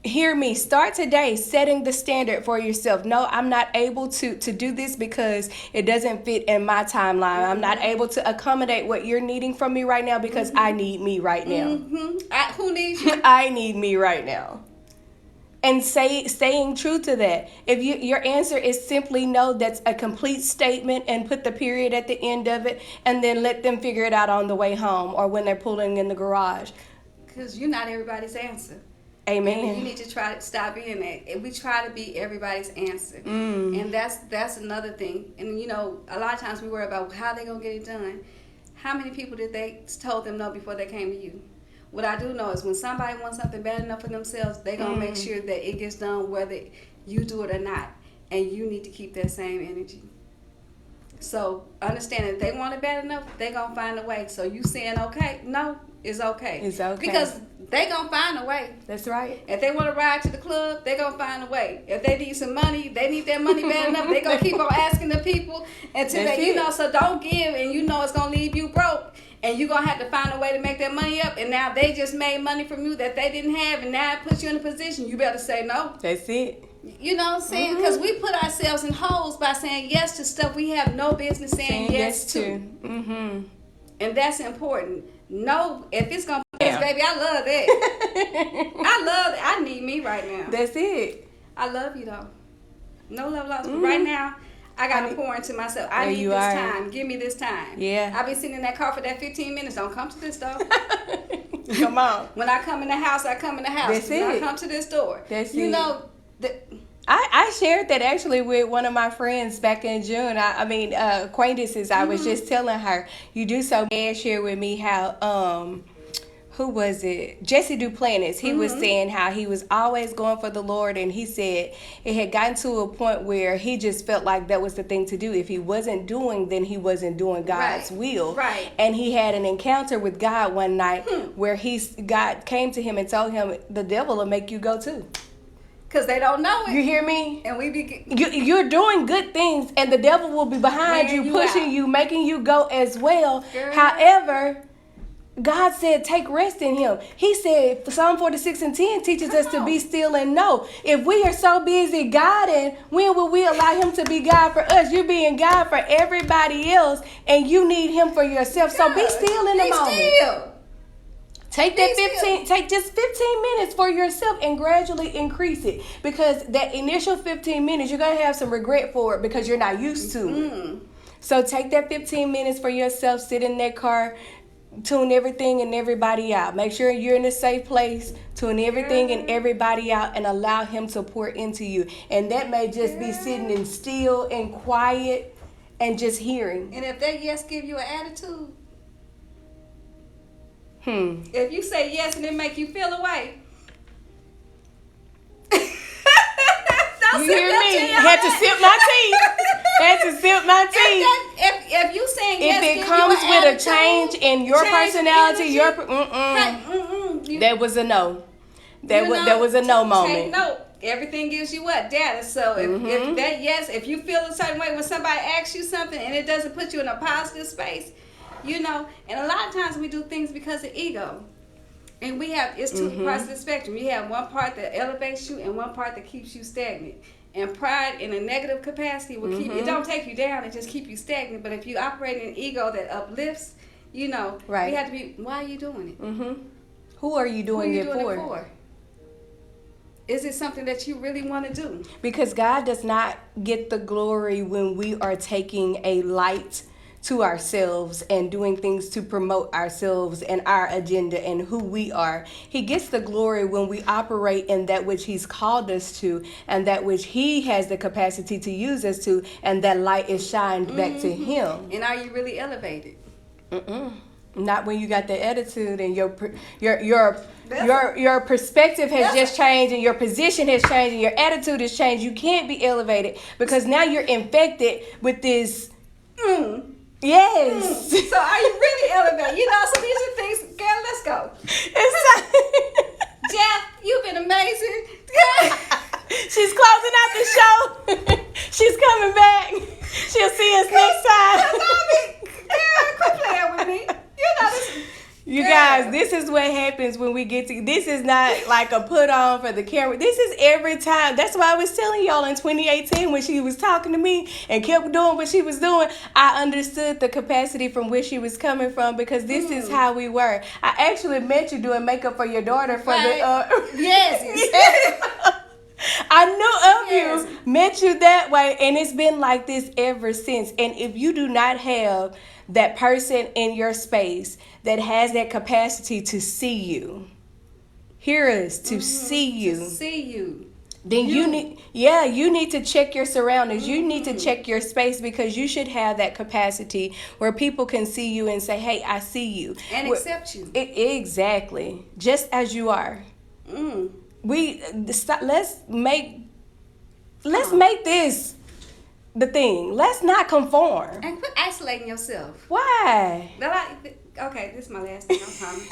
Hear me. Start today setting the standard for yourself. No, I'm not able to do this because it doesn't fit in my timeline. I'm not able to accommodate what you're needing from me right now because I need me right now. Who needs you? I need me right now. And staying true to that. If your answer is simply no, that's a complete statement, and put the period at the end of it, and then let them figure it out on the way home or when they're pulling in the garage. Because you're not everybody's answer. Amen. And you need to try to stop being that. We try to be everybody's answer. And that's another thing. And, a lot of times we worry about how they're going to get it done. How many people did they told them no before they came to you? What I do know is when somebody wants something bad enough for themselves, they're going to make sure that it gets done whether you do it or not. And you need to keep that same energy. So understand that if they want it bad enough, they're going to find a way. So you saying okay? No, it's okay. It's okay. Because they're going to find a way. That's right. If they want to ride to the club, they're going to find a way. If they need some money, they need that money bad enough, they're going to keep on asking the people until they, so don't give and it's going to leave you broke. And you're going to have to find a way to make that money up. And now they just made money from you that they didn't have. And now it puts you in a position. You better say no. That's it. You know what I'm saying? Because we put ourselves in holes by saying yes to stuff we have no business saying yes to. And that's important. No, if it's going to baby, I love that. I love it. I need me right now. That's it. I love you though. No love lost. But right now, I gotta pour into myself. I need this time. Give me this time. Yeah. I've been sitting in that car for that 15 minutes. Don't come to this door. Come on. When I come in the house, I come in the house. That's when it. I come to this door. That's you it. know. I shared that actually with one of my friends back in June. Acquaintances. I was just telling her, you do so bad. Share with me how who was it? Jesse Duplantis. He was saying how he was always going for the Lord, and he said it had gotten to a point where he just felt like that was the thing to do. If he wasn't doing, then he wasn't doing God's will. Right. And he had an encounter with God one night where God came to him and told him, the devil will make you go too. Because they don't know it. You hear me? And we be... You're doing good things, and the devil will be behind you, pushing you, making you go as well. Girl. However, God said, take rest in him. He said, Psalm 46:10 teaches us to be still and know. If we are so busy guiding, when will we allow him to be God for us? You're being God for everybody else, and you need him for yourself. So be still in the moment. Still. Take just 15 minutes for yourself and gradually increase it, because that initial 15 minutes you're going to have some regret for it because you're not used to it. So take that 15 minutes for yourself, sit in that car, tune everything and everybody out. Make sure you're in a safe place, tune everything and everybody out, and allow him to pour into you. And that may just be sitting in still and quiet and just hearing. And if that yes give you an attitude, if you say yes and it make you feel away, you hear me? Had to sip my tea. If you saying yes, if it comes with a change in your personality, that was a no. That was a no moment. No, everything gives you what? Data. So if that yes, if you feel a certain way when somebody asks you something and it doesn't put you in a positive space, you know, and a lot of times we do things because of ego. And we have, it's two parts of the spectrum. You have one part that elevates you and one part that keeps you stagnant. And pride in a negative capacity will keep, it don't take you down, it just keep you stagnant. But if you operate in an ego that uplifts, you know, we have to be, why are you doing it? Who are you doing it for? Is it something that you really want to do? Because God does not get the glory when we are taking a light to ourselves and doing things to promote ourselves and our agenda and who we are. He gets the glory when we operate in that which he's called us to and that which he has the capacity to use us to, and that light is shined back to him. And are you really elevated? Not when you got the attitude and your perspective has just changed and your position has changed and your attitude has changed. You can't be elevated because now you're infected with this. Yes. So are you really elevated? You know, so these are things. Girl, let's go. Jeff, you've been amazing. She's closing out the show. She's coming back. She'll see us next time. Quit playing with me. You know this. You guys, this is what happens when we get to. This is not like a put on for the camera. This is every time. That's why I was telling y'all in 2018 when she was talking to me and kept doing what she was doing. I understood the capacity from where she was coming from, because this is how we were. I actually met you doing makeup for your daughter for the. Yes. I knew of you, met you that way, and it's been like this ever since. And if you do not have that person in your space that has that capacity to see you, hear us, to see you, then you need to check your surroundings. You need to check your space, because you should have that capacity where people can see you and say, hey, I see you. And accept you. Exactly. Just as you are. Let's make this the thing. Let's not conform. And quit isolating yourself. Why? Okay, this is my last thing. I promise.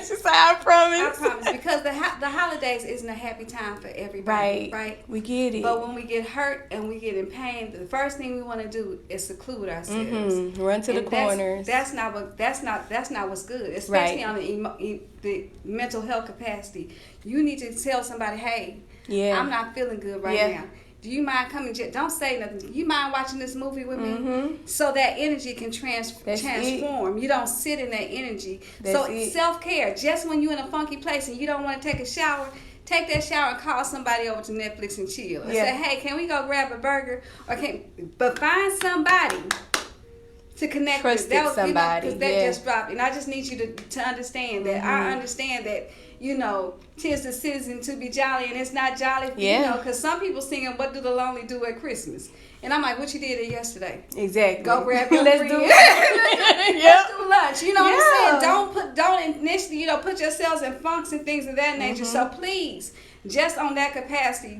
She said, I promise. I promise. Because the holidays isn't a happy time for everybody. Right? We get it. But when we get hurt and we get in pain, the first thing we want to do is seclude ourselves. Run to the corners. That's not what's good. Especially on the mental health capacity. You need to tell somebody, hey, I'm not feeling good right now. Do you mind coming? Don't say nothing. Do you mind watching this movie with me? Mm-hmm. So that energy can That's transform. You don't sit in that energy. That's So it. self-care. Just when you're in a funky place and you don't want to take a shower, take that shower and call somebody over to Netflix and chill. And Yeah. say, hey, can we go grab a burger? But find somebody to connect Trusted with. That was, somebody, because that yeah. just dropped. And I just need you to understand that. I understand that, 'tis the season to be jolly, and it's not jolly, Yeah. because some people singing, what do the lonely do at Christmas? And I'm like, what you did it yesterday? Exactly. Go grab your Let's friend. do it. Let's do lunch. You know what Yeah. I'm saying? Don't initially, put yourselves in funks and things of that nature. So please, just on that capacity,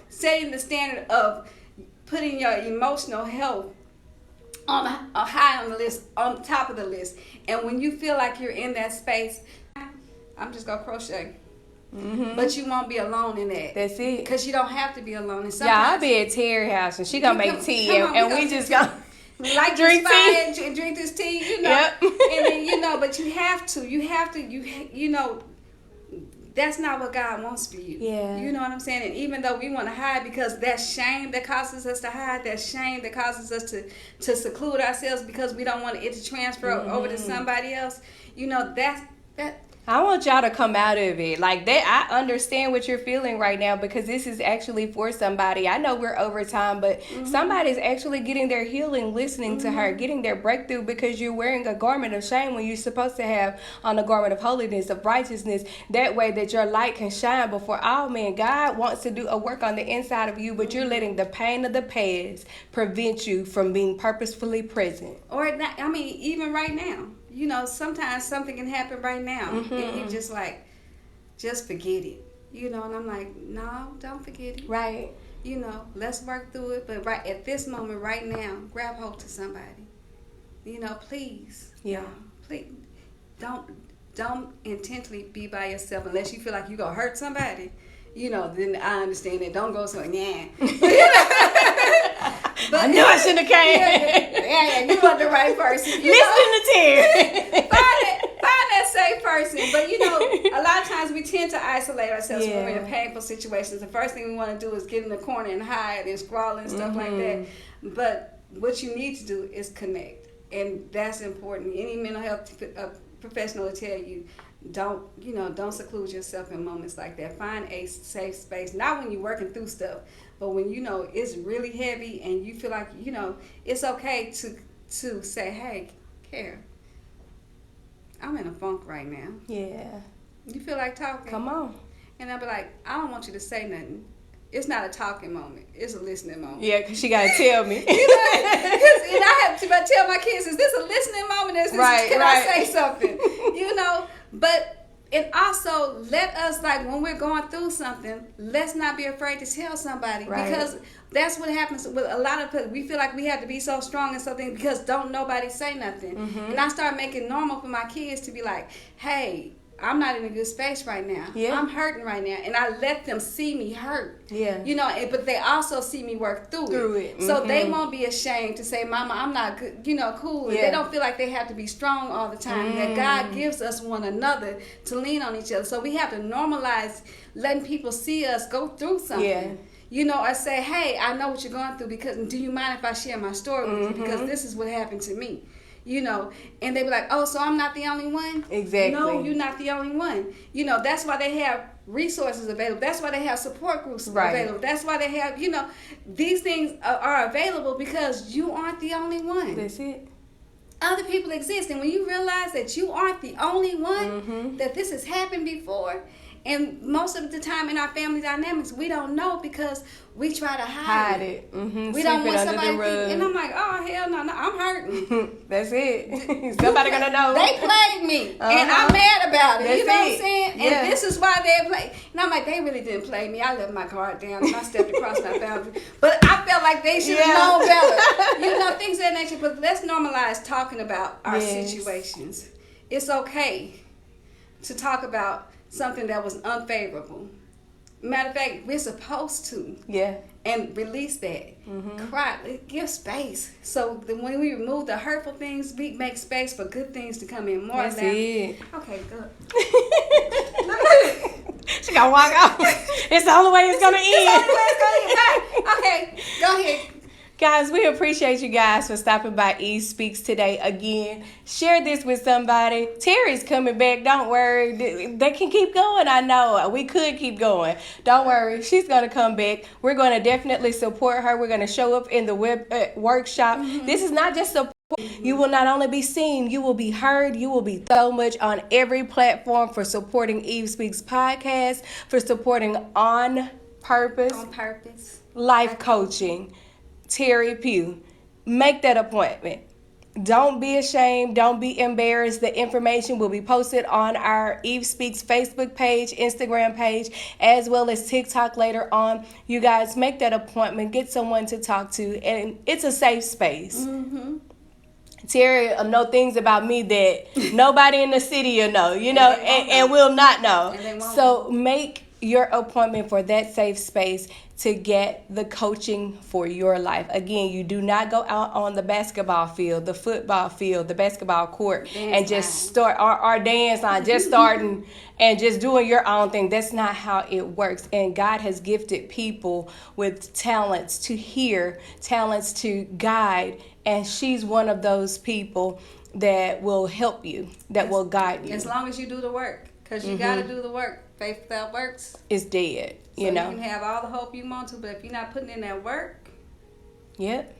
setting the standard of putting your emotional health on high on the list, on top of the list. And when you feel like you're in that space, I'm just gonna crochet. But you won't be alone in that. That's it. Because you don't have to be alone. And Yeah, I'll sometimes be at Terry house and she gonna make tea come on, and we we gonna just do gonna like drink this fire tea. and drink this tea, Yep. and then but you have to, that's not what God wants for you. Yeah. You know what I'm saying? And even though we want to hide, because that shame that causes us to hide, that shame that causes us to seclude ourselves because we don't want it to transfer over to somebody else, that I want y'all to come out of it like that. I understand what you're feeling right now because this is actually for somebody. I know we're over time, but somebody's actually getting their healing listening to her, getting their breakthrough because you're wearing a garment of shame when you're supposed to have on a garment of holiness, of righteousness. That way that your light can shine before all men. God wants to do a work on the inside of you, but you're letting the pain of the past prevent you from being purposefully present. or not, even right now. Sometimes something can happen right now, and you just forget it. And I'm like, no, don't forget it. Right. Let's work through it. But right at this moment, right now, grab hold to somebody. Please. Yeah. Please, don't intentionally be by yourself unless you feel like you're gonna hurt somebody. Then I understand that. Don't go so yeah. I knew I shouldn't have came. Yeah, you want the right person. Listen to Terry. Find that safe person. But a lot of times we tend to isolate ourselves when we're in painful situations. The first thing we want to do is get in the corner and hide and scrawl and stuff like that. But what you need to do is connect, and that's important. Any mental health professional will tell you, don't seclude yourself in moments like that. Find a safe space, not when you're working through stuff, but when it's really heavy and you feel like it's okay to say, hey, Kara, I'm in a funk right now. Yeah. You feel like talking? Come on. And I'll be like, I don't want you to say nothing. It's not a talking moment. It's a listening moment. Yeah, because she got to tell me. And I have to tell my kids, is this a listening moment? Is this, can I say something? But and also let us, like, when we're going through something, let's not be afraid to tell somebody. Right. Because that's what happens with a lot of people. We feel like we have to be so strong and something because don't nobody say nothing. And I start making normal for my kids to be like, hey, I'm not in a good space right now. Yeah. I'm hurting right now. And I let them see me hurt. Yeah. But they also see me work through it. So they won't be ashamed to say, Mama, I'm not good, cool. Yeah. They don't feel like they have to be strong all the time. That God gives us one another to lean on each other. So we have to normalize letting people see us go through something. Yeah. Or say, hey, I know what you're going through, because do you mind if I share my story with you? Because this is what happened to me. And they be like, oh, so I'm not the only one? Exactly. No, you're not the only one. That's why they have resources available. That's why they have support groups available. That's why they have, these things are available because you aren't the only one. That's it. Other people exist. And when you realize that you aren't the only one, that this has happened before, and most of the time in our family dynamics, we don't know because we try to hide it. We don't want somebody to think, and I'm like, oh, hell no, I'm hurting. That's it. Somebody gonna know. They played me, and I'm mad about it. That's you know what I'm it. saying? Yeah. And this is why they play. And I'm like, they really didn't play me. I left my guard down and I stepped across my boundary. But I felt like they should have known better. Things of that nature. But let's normalize talking about our situations. It's okay to talk about something that was unfavorable. Matter of fact, we're supposed to. Yeah. And release that. Cry. Give space. So that when we remove the hurtful things, we make space for good things to come in more. That's it. Okay, good. She gonna walk off. It's the only way it's gonna end. Okay, go ahead. Guys, we appreciate you guys for stopping by Eve Speaks today again. Share this with somebody. Terry's coming back. Don't worry. They can keep going. I know. We could keep going. Don't worry. She's going to come back. We're going to definitely support her. We're going to show up in the workshop. This is not just support. You will not only be seen, you will be heard. You will be so much on every platform for supporting Eve Speaks podcast, for supporting On Purpose, life coaching. Terry Pugh. Make that appointment. Don't be ashamed. Don't be embarrassed. The information will be posted on our Eve Speaks Facebook page, Instagram page, as well as TikTok later on. You guys make that appointment. Get someone to talk to. And it's a safe space. Terry will know things about me that nobody in the city will know, and will not know. So make your appointment for that safe space to get the coaching for your life. Again, you do not go out on the basketball field, the football field, the basketball court, and just start our dance line, just starting and just doing your own thing. That's not how it works. And God has gifted people with talents to hear, talents to guide, and she's one of those people that will help you, that will guide you. As long as you do the work, because you got to do the work. Faith without works, it's dead. So you can have all the hope you want to, but if you're not putting in that work, yep,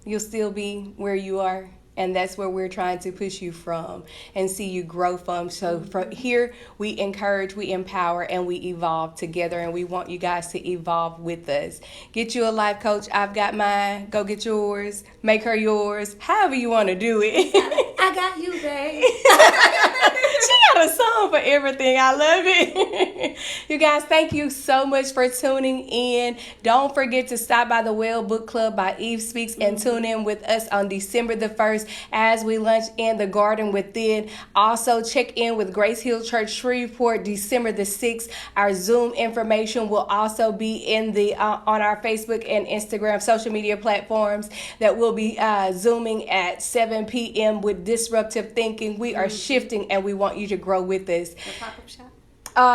you'll still be where you are. And that's where we're trying to push you from and see you grow from. So from here, we encourage, we empower, and we evolve together. And we want you guys to evolve with us. Get you a life coach. I've got mine. Go get yours. Make her yours. However you want to do it. I got you, babe. She got a song for everything. I love it. You guys, thank you so much for tuning in. Don't forget to stop by the Well Book Club by Eve Speaks and tune in with us on December the 1st as we lunch in the Garden Within. Also, check in with Grace Hill Church Shreveport December the 6th. Our Zoom information will also be in the on our Facebook and Instagram social media platforms that will be Zooming at 7 p.m. with Disruptive Thinking. We are shifting and we want you to grow with us. The pop-up shop?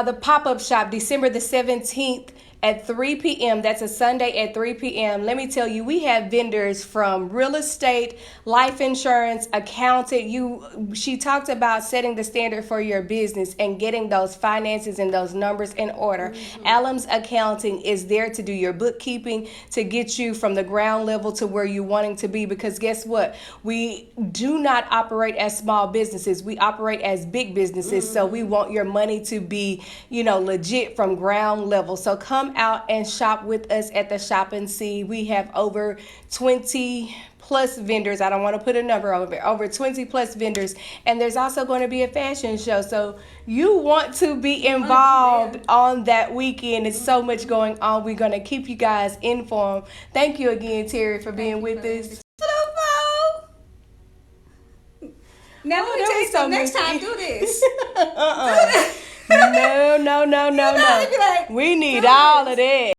The pop-up shop, December the 17th at 3 p.m. That's a Sunday at 3 p.m. Let me tell you, we have vendors from real estate, life insurance, accounting. She talked about setting the standard for your business and getting those finances and those numbers in order. Alum's Accounting is there to do your bookkeeping, to get you from the ground level to where you're wanting to be. Because guess what? We do not operate as small businesses. We operate as big businesses. So we want your money to be, legit from ground level. So come out and shop with us at the Shop and See. We have over 20 plus vendors. I don't want to put a number over 20 plus vendors. And there's also going to be a fashion show. So you want to be involved on that weekend. There's so much going on. We're going to keep you guys informed. Thank you again, Terry, for being with us. Now let me tell you something. Next time, do this. No. We need all of that.